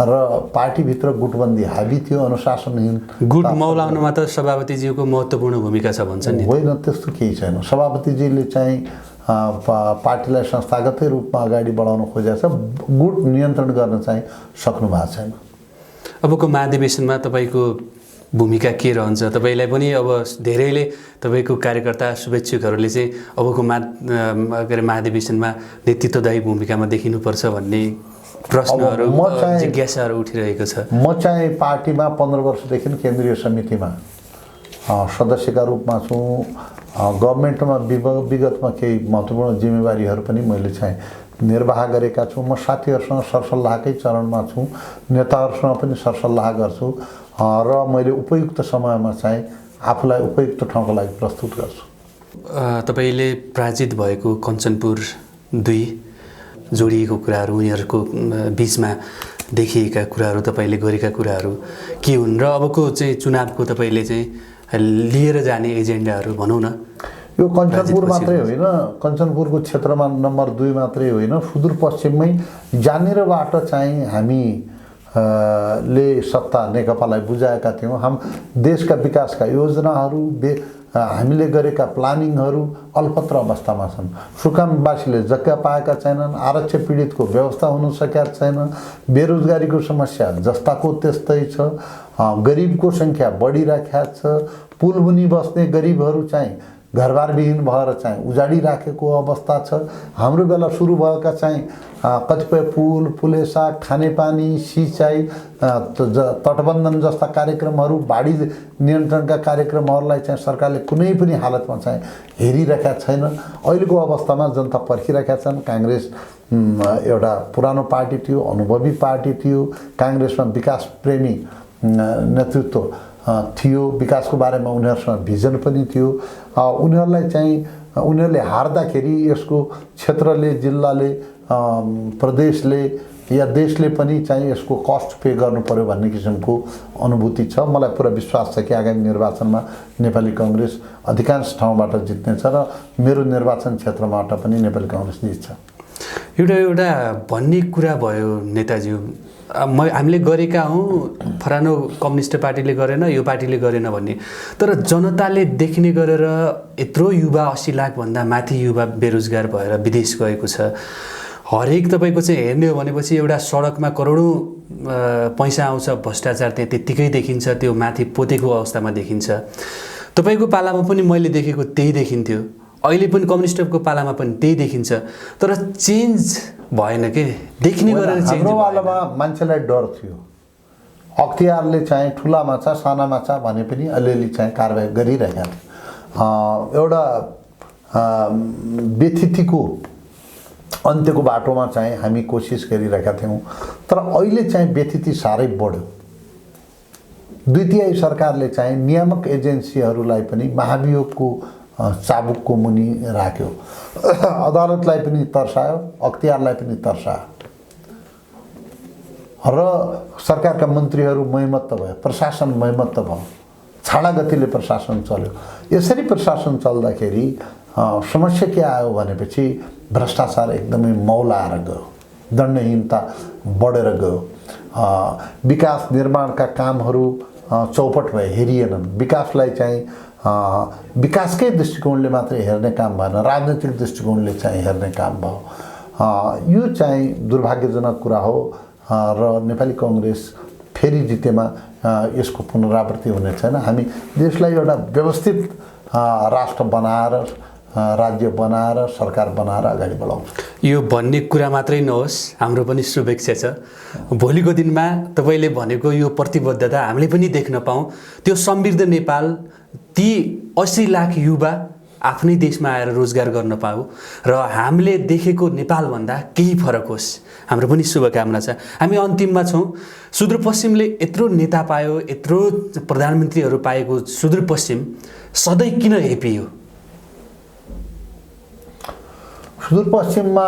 र पार्टीभित्र गुटबन्दी हाबी थियो, अनुशासनहीन। गुट मौलाउनमा त सभापतिज्यूको महत्त्वपूर्ण भूमिका छ भन्छ नि। होइन, त्यस्तो केही छैन। सभापतिजीले चाहिँ पार्टीलाई संस्थागतै रूपमा अगाडि बढाउन खोजेको छ, गुट नियन्त्रण गर्न चाहिँ सक्नु भएको छैन। अबको महाधिवेशनमा तपाईँको भूमिका के रहन्छ? तपाईँलाई पनि अब धेरैले तपाईँको कार्यकर्ता शुभेच्छुकहरूले चाहिँ अबको महाधिवेशनमा नेतृत्वदायी भूमिकामा देखिनुपर्छ भन्ने प्रश्नहरू, जिज्ञासाहरू उठिरहेको छ। म चाहिँ पार्टीमा 15 वर्षदेखि केन्द्रीय समितिमा सदस्यका रूपमा छु। गभर्मेन्टमा विगतमा केही महत्त्वपूर्ण जिम्मेवारीहरू पनि मैले चाहिँ निर्वाह गरेका छु। म साथीहरूसँग सरसल्लाहकै चरणमा छु, नेताहरूसँग पनि सरसल्लाह गर्छु र मैले उपयुक्त समयमा चाहिँ आफूलाई उपयुक्त ठाउँको लागि प्रस्तुत गर्छु। तपाईँले पराजित भएको कञ्चनपुर 2 जोडिएको कुराहरू, उनीहरूको बिचमा देखिएका कुराहरू, तपाईँले गरेका कुराहरू के हुन् र अबको चाहिँ चुनावको तपाईँले चाहिँ लिएर जाने एजेन्डाहरू भनौँ न? यो कञ्चनपुर मात्रै होइन, कञ्चनपुरको क्षेत्रमा नम्बर 2 मात्रै होइन, सुदूरपश्चिममै जहाँनिरबाट चाहिँ हामी ले सत्ता नेकपालाई बुझाएका थियौँ। देशका विकासका योजनाहरू, हामीले गरेका प्लानिङहरू अल्पत्र अवस्थामा छन्। सुकामवासीले जग्गा पाएका छैनन्, आरक्षण पीडितको व्यवस्था हुन सकेका छैन, बेरोजगारीको समस्या जस्ताको त्यस्तै छ, गरिबको सङ्ख्या बढिरहेको छ, पुलमुनि बस्ने गरिबहरू चाहिँ घरबारविहीन भएर चाहिँ उजाडिराखेको अवस्था छ। हाम्रो बेला सुरु भएका चाहिँ कतिपय पुल, पुलेसा, खानेपानी, सिँचाइ, तटबन्धन जस्ता कार्यक्रमहरू, बाढी नियन्त्रणका कार्यक्रमहरूलाई चाहिँ सरकारले कुनै पनि हालतमा चाहिँ हेरिरहेका छैन। अहिलेको अवस्थामा जनता पर्खिरहेका छन्। काङ्ग्रेस एउटा पुरानो पार्टी थियो, अनुभवी पार्टी थियो। काङ्ग्रेसमा विकास प्रेमी नेतृत्व थियो, विकासको बारेमा उनीहरूसँग भिजन पनि थियो। उनीहरूलाई चाहिँ उनीहरूले हार्दाखेरि यसको क्षेत्रले, जिल्लाले, प्रदेशले या देशले पनि चाहिँ यसको कस्ट पे गर्नु पर्यो भन्ने किसिमको अनुभूति छ। मलाई पुरा विश्वास छ कि आगामी निर्वाचनमा नेपाली काङ्ग्रेस अधिकांश ठाउँबाट जित्नेछ र मेरो निर्वाचन क्षेत्रबाट पनि नेपाली काङ्ग्रेस जित्छ। एउटा भन्ने कुरा भयो नेताज्यू, हामीले गरेका हौँ, फरानो कम्युनिस्ट पार्टीले गरेन, यो पार्टीले गरेन भन्ने, तर जनताले देख्ने गरेर यत्रो युवा 80 लाखभन्दा माथि युवा बेरोजगार भएर विदेश गएको छ। हरेक तपाईँको चाहिँ हेर्ने हो भनेपछि एउटा सडकमा करोडौँ पैसा आउँछ, भ्रष्टाचार त्यहाँ त्यत्तिकै देखिन्छ, त्यो माथि पोतेको अवस्थामा देखिन्छ। तपाईँको पालामा पनि मैले देखेको त्यही देखिन्थ्यो, अहिले पनि कम्युनिस्टको पालामा पनि त्यही देखिन्छ, तर चेन्ज भएन के, देख्ने गरेर चेन्ज। हाम्रो पालामा मान्छेलाई डर थियो, अख्तियारले चाहिँ ठुला माछा साना माछा भने पनि अलिअलि चाहिँ कारबाही गरिरहेका थिए। एउटा व्यथितिको अन्त्यको बाटोमा चाहिँ हामी कोसिस गरिरहेका थियौँ, तर अहिले चाहिँ व्यथिति साह्रै बढ्यो। द्वितीय सरकारले चाहिँ नियामक एजेन्सीहरूलाई पनि महाभियोगको चाबुकको मुनि राख्यो, अदालतलाई पनि तर्सायो, अख्तियारलाई पनि तर्सायो र सरकारका मन्त्रीहरू मैमत्त भयो, प्रशासन मैमत्त भयो, छाडागतिले प्रशासन चल्यो। यसरी प्रशासन चल्दाखेरि समस्या के आयो भनेपछि भ्रष्टाचार एकदमै मौलाएर गयो, दण्डहीनता बढेर गयो। विकास निर्माणका कामहरू चौपट भए, हेरिएनन्। विकासलाई चाहिँ विकासकै दृष्टिकोणले मात्रै हेर्ने काम भएन, राजनैतिक दृष्टिकोणले चाहिँ हेर्ने काम भयो। यो चाहिँ दुर्भाग्यजनक कुरा हो र नेपाली काङ्ग्रेस फेरि जितेमा यसको पुनरावृत्ति हुने छैन। हामी देशलाई एउटा व्यवस्थित राष्ट्र बनाएर, राज्य बनाएर, सरकार बनाएर अगाडि बढाउँछ। यो भन्ने कुरा मात्रै नहोस्, हाम्रो पनि शुभेच्छा छ। भोलिको दिनमा तपाईँले भनेको यो प्रतिबद्धता हामीले पनि देख्न पाऊँ। त्यो समृद्ध नेपाल, ती 80 लाख युवा आफ्नै देशमा आएर रोजगार गर्न पाऊ र हामीले देखेको नेपालभन्दा केही फरक होस्, हाम्रो पनि शुभकामना छ। हामी अन्तिममा छौँ। सुदूरपश्चिमले यत्रो नेता पायो, यत्रो प्रधानमन्त्रीहरू पाएको सुदूरपश्चिम सधैँ किन हेपी हो? सुदूरपश्चिममा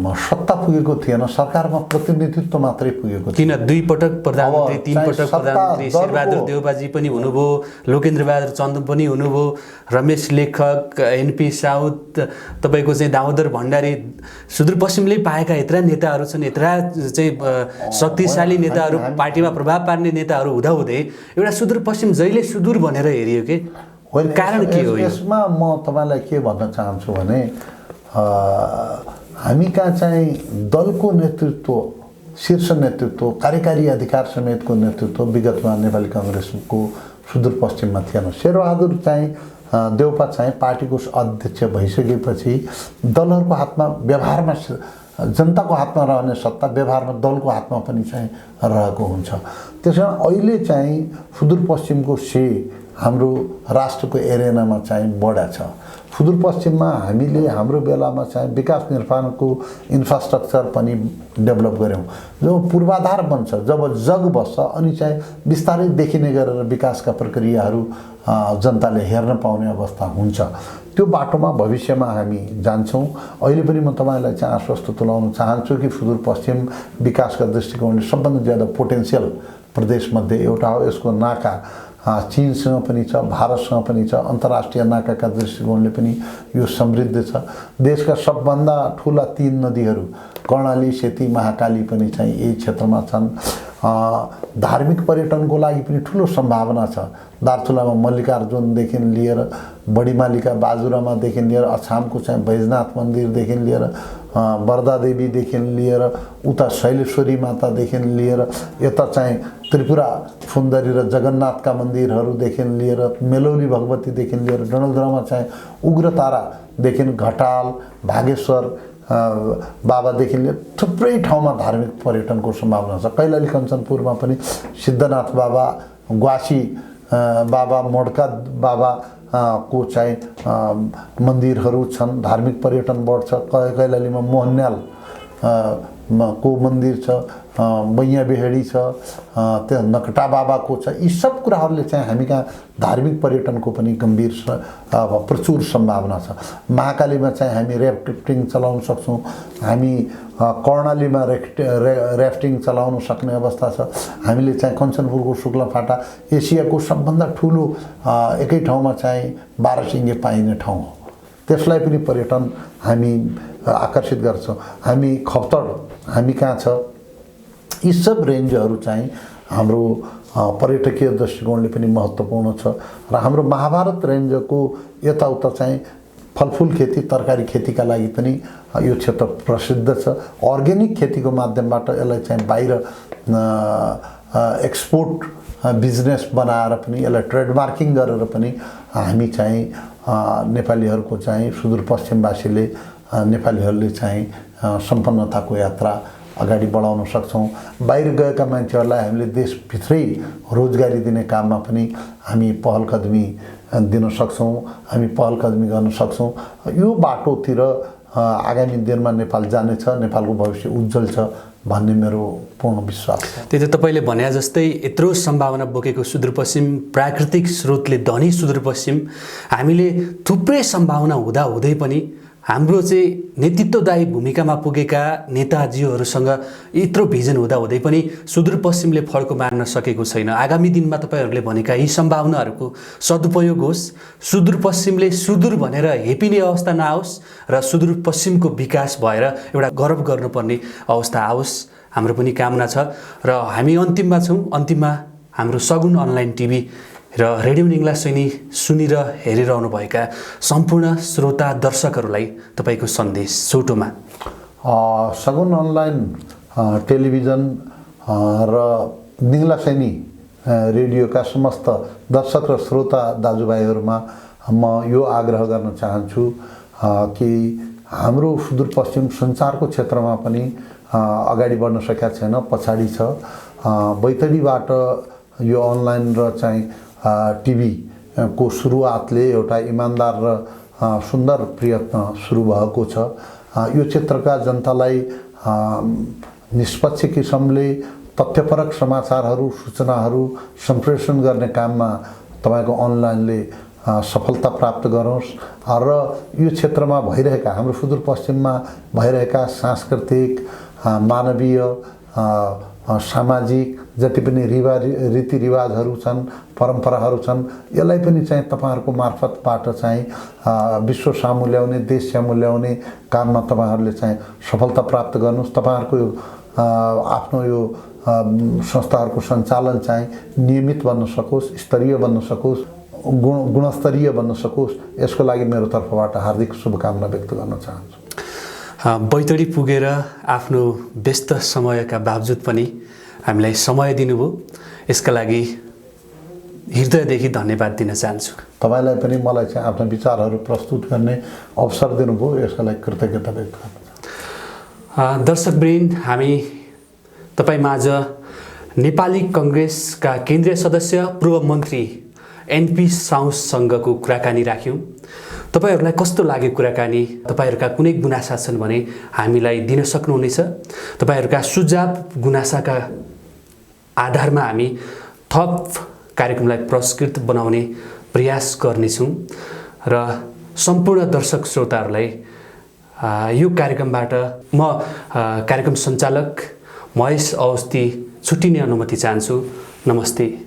सत्ता पुगेको थिएन, सरकारमा प्रतिनिधित्व मात्रै पुगेको थियो। किन 2 पटक प्रधानमन्त्री, 3 पटक प्रधानमन्त्री, शेरबहादुर देउपाजी पनि हुनुभयो, लोकेन्द्र बहादुर चन्द पनि हुनुभयो, रमेश लेखक, एनपी साउद, तपाईँको चाहिँ दामोदर भण्डारी, सुदूरपश्चिमले पाएका यत्रा नेताहरू छन्, यत्रा चाहिँ शक्तिशाली नेताहरू, पार्टीमा प्रभाव पार्ने नेताहरू हुँदाहुँदै एउटा सुदूरपश्चिम जहिले सुदूर भनेर हेरियो के, कारण के हो? यसमा म तपाईँलाई के भन्न चाहन्छु भने हामी कहाँ चाहिँ दलको नेतृत्व, शीर्ष नेतृत्व, कार्यकारी अधिकार समेतको नेतृत्व विगतमा नेपाली काङ्ग्रेसको सुदूरपश्चिममा थिएन। शेरबहादुर चाहिँ देउपा चाहिँ पार्टीको अध्यक्ष भइसकेपछि दलहरूको हातमा, व्यवहारमा जनताको हातमा रहने सत्ता व्यवहारमा दलको हातमा पनि चाहिँ रहेको हुन्छ। त्यसैले अहिले चाहिँ सुदूरपश्चिमको हाम्रो राष्ट्रको एरेनामा चाहिँ बढा छ। सुदूरपश्चिममा हामीले हाम्रो बेलामा चाहिँ विकास निर्माणको इन्फ्रास्ट्रक्चर पनि डेभलप गऱ्यौँ। जब पूर्वाधार बन्छ, जब जग बस्छ, अनि चाहिँ बिस्तारै देखिने गरेर विकासका प्रक्रियाहरू जनताले हेर्न पाउने अवस्था हुन्छ। त्यो बाटोमा भविष्यमा हामी जान्छौँ। अहिले पनि म तपाईँलाई चाहिँ आश्वस्त तुल्याउन चाहन्छु कि सुदूरपश्चिम विकासका दृष्टिकोणले सबभन्दा ज्यादा पोटेन्सियल प्रदेशमध्ये एउटा हो। यसको नाका चीनसँग पनि छ, भारतसँग पनि छ, अन्तर्राष्ट्रिय नाकाका दृष्टिकोणले पनि यो समृद्ध छ। देशका सबभन्दा ठुला 3 नदीहरू कर्णाली, सेती, महाकाली पनि चाहिँ यही क्षेत्रमा छन्। धार्मिक पर्यटनको लागि पनि ठुलो सम्भावना छ। दार्चुलामा मल्लिकार्जुनदेखि लिएर बडीमालिका बाजुरामादेखि लिएर अछामको चाहिँ बैजनाथ मन्दिरदेखि लिएर वरदादेवीदेखि लिएर उता शैलेश्वरी मातादेखि लिएर यता चाहिँ त्रिपुरा सुन्दरी र जगन्नाथका मन्दिरहरूदेखि लिएर मेलौली भगवतीदेखि लिएर डडेलधुरामा चाहिँ उग्रतारादेखि घटाल भागेश्वर बाबादेखि लिएर थुप्रै ठाउँमा धार्मिक पर्यटनको सम्भावना छ। कैलाली कञ्चनपुरमा पनि सिद्धनाथ बाबा, ग्वासी बाबा, मोड्का बाबा को चाहिँ मन्दिरहरू छन्। धार्मिक पर्यटन बढ्छ। कैलालीमा मोहन्याल को मन्दिर छ, बैया बेहेडी छ, त्यो नकटा बाबाको छ। यी सब कुराहरूले चाहिँ हामी कहाँ धार्मिक पर्यटनको पनि गम्भीर प्रचुर सम्भावना छ। महाकालीमा चाहिँ हामी ऱ्याफ्टिङ चलाउन सक्छौँ। हामी कर्णालीमा ऱ्याफ्टिङ चलाउन सक्ने अवस्था छ। हामीले चाहिँ कञ्चनपुरको शुक्लाफाटा एसियाको सबभन्दा ठुलो एकै ठाउँमा चाहिँ 12 सिङ्गे पाइने ठाउँ हो। त्यसलाई पनि पर्यटन हामी आकर्षित गर्छौँ। हामी खप्तड हामी कहाँ छ। यी सब रेन्जहरू चाहिँ हाम्रो पर्यटकीय दृष्टिकोणले पनि महत्त्वपूर्ण छ। र हाम्रो महाभारत रेन्जको यताउता चाहिँ फलफुल खेती, तरकारी खेतीका लागि पनि यो क्षेत्र प्रसिद्ध छ। अर्ग्यानिक खेतीको माध्यमबाट यसलाई चाहिँ बाहिर एक्सपोर्ट बिजनेस बनाएर पनि यसलाई ट्रेडमार्किङ गरेर पनि हामी चाहिँ नेपालीहरूको चाहिँ सुदूरपश्चिमवासीले नेपालीहरूले चाहिँ सम्पन्नताको यात्रा अगाडि बढाउन सक्छौँ। बाहिर गएका मान्छेहरूलाई हामीले देशभित्रै रोजगारी दिने काममा पनि हामी पहलकदमी दिन सक्छौँ। हामी पहलकदमी गर्न सक्छौँ। यो बाटोतिर आगामी दिनमा नेपाल जानेछ। नेपालको भविष्य उज्जवल छ भन्ने मेरो पूर्ण विश्वास छ। त्यही त तपाईँले भने जस्तै यत्रो सम्भावना बोकेको सुदूरपश्चिम, प्राकृतिक स्रोतले धनी सुदूरपश्चिम, हामीले थुप्रै सम्भावना हुँदाहुँदै पनि हाम्रो चाहिँ नेतृत्वदायी भूमिकामा पुगेका नेताजीहरूसँग यत्रो भिजन हुँदाहुँदै पनि सुदूरपश्चिमले फड्को मार्न सकेको छैन। आगामी दिनमा तपाईँहरूले भनेका यी सम्भावनाहरूको सदुपयोग होस्, सुदूरपश्चिमले सुदूर भनेर हेपिने अवस्था नआओस् र सुदूरपश्चिमको विकास भएर एउटा गर्व गर्नुपर्ने अवस्था आओस्, हाम्रो पनि कामना छ। र हामी अन्तिममा छौँ। अन्तिममा हाम्रो सगुन अनलाइन टिभी र रेडियो निङ्ला सैनी सुनेर हेरिरहनुभएका सम्पूर्ण श्रोता दर्शकहरूलाई तपाईँको सन्देश छोटोमा। सगुन अनलाइन टेलिभिजन र निङ्ला सैनी रेडियोका समस्त दर्शक र श्रोता दाजुभाइहरूमा म यो आग्रह गर्न चाहन्छु कि हाम्रो सुदूरपश्चिम सञ्चारको क्षेत्रमा पनि अगाडि बढ्न सकेका छैन, पछाडि छ। बैतडीबाट यो अनलाइन र चाहिँ टिभी को सुरुवातले एउटा इमान्दार र सुन्दर प्रयत्न सुरु भएको छ। यो क्षेत्रका जनतालाई निष्पक्ष किसिमले तथ्यपरक समाचारहरू, सूचनाहरू सम्प्रेषण गर्ने काममा तपाईँको अनलाइनले सफलता प्राप्त गरोस् र यो क्षेत्रमा भइरहेका, हाम्रो सुदूरपश्चिममा भइरहेका सांस्कृतिक, मानवीय, सामाजिक जति पनि रीतिरिवाजहरू छन्, परम्पराहरू छन्, यसलाई पनि चाहिँ तपाईँहरूको मार्फतबाट चाहिँ विश्व सामु ल्याउने, देश सामु ल्याउने काममा तपाईँहरूले चाहिँ सफलता प्राप्त गर्नुहोस्। तपाईँहरूको यो आफ्नो यो संस्थाहरूको सञ्चालन चाहिँ नियमित बन्न सकोस्, स्तरीय बन्न सकोस्, गुणस्तरीय बन्न सकोस्, यसको लागि मेरो तर्फबाट हार्दिक शुभकामना व्यक्त गर्न चाहन्छु। बैतडी पुगेर आफ्नो व्यस्त समयका बावजुद पनि हामीलाई समय दिनुभयो, यसका लागि हृदयदेखि धन्यवाद दिन चाहन्छु। तपाईँलाई पनि मलाई चाहिँ आफ्ना विचारहरू प्रस्तुत गर्ने अवसर दिनुभयो, यसका लागि कृतज्ञता व्यक्त गर्न चाहन्छु। दर्शकवृन्द, हामी तपाईँमाझ नेपाली कङ्ग्रेसका केन्द्रीय सदस्य पूर्व मन्त्री एनपी साउसँगको कुराकानी राख्यौँ। तपाईहरूलाई कस्तो लाग्यो कुराकानी? तपाईहरूका कुनै गुनासा छन् भने हामीलाई दिन सक्नुहुनेछ। तपाईहरूका सुझाव गुनासाका आधारमा हामी थप कार्यक्रमलाई पुरस्कृत बनाउने प्रयास गर्नेछौँ र सम्पूर्ण दर्शक श्रोताहरूलाई यो कार्यक्रमबाट म कार्यक्रम सञ्चालक महेश अवस्थी छुट्टिने अनुमति चाहन्छु। नमस्ते।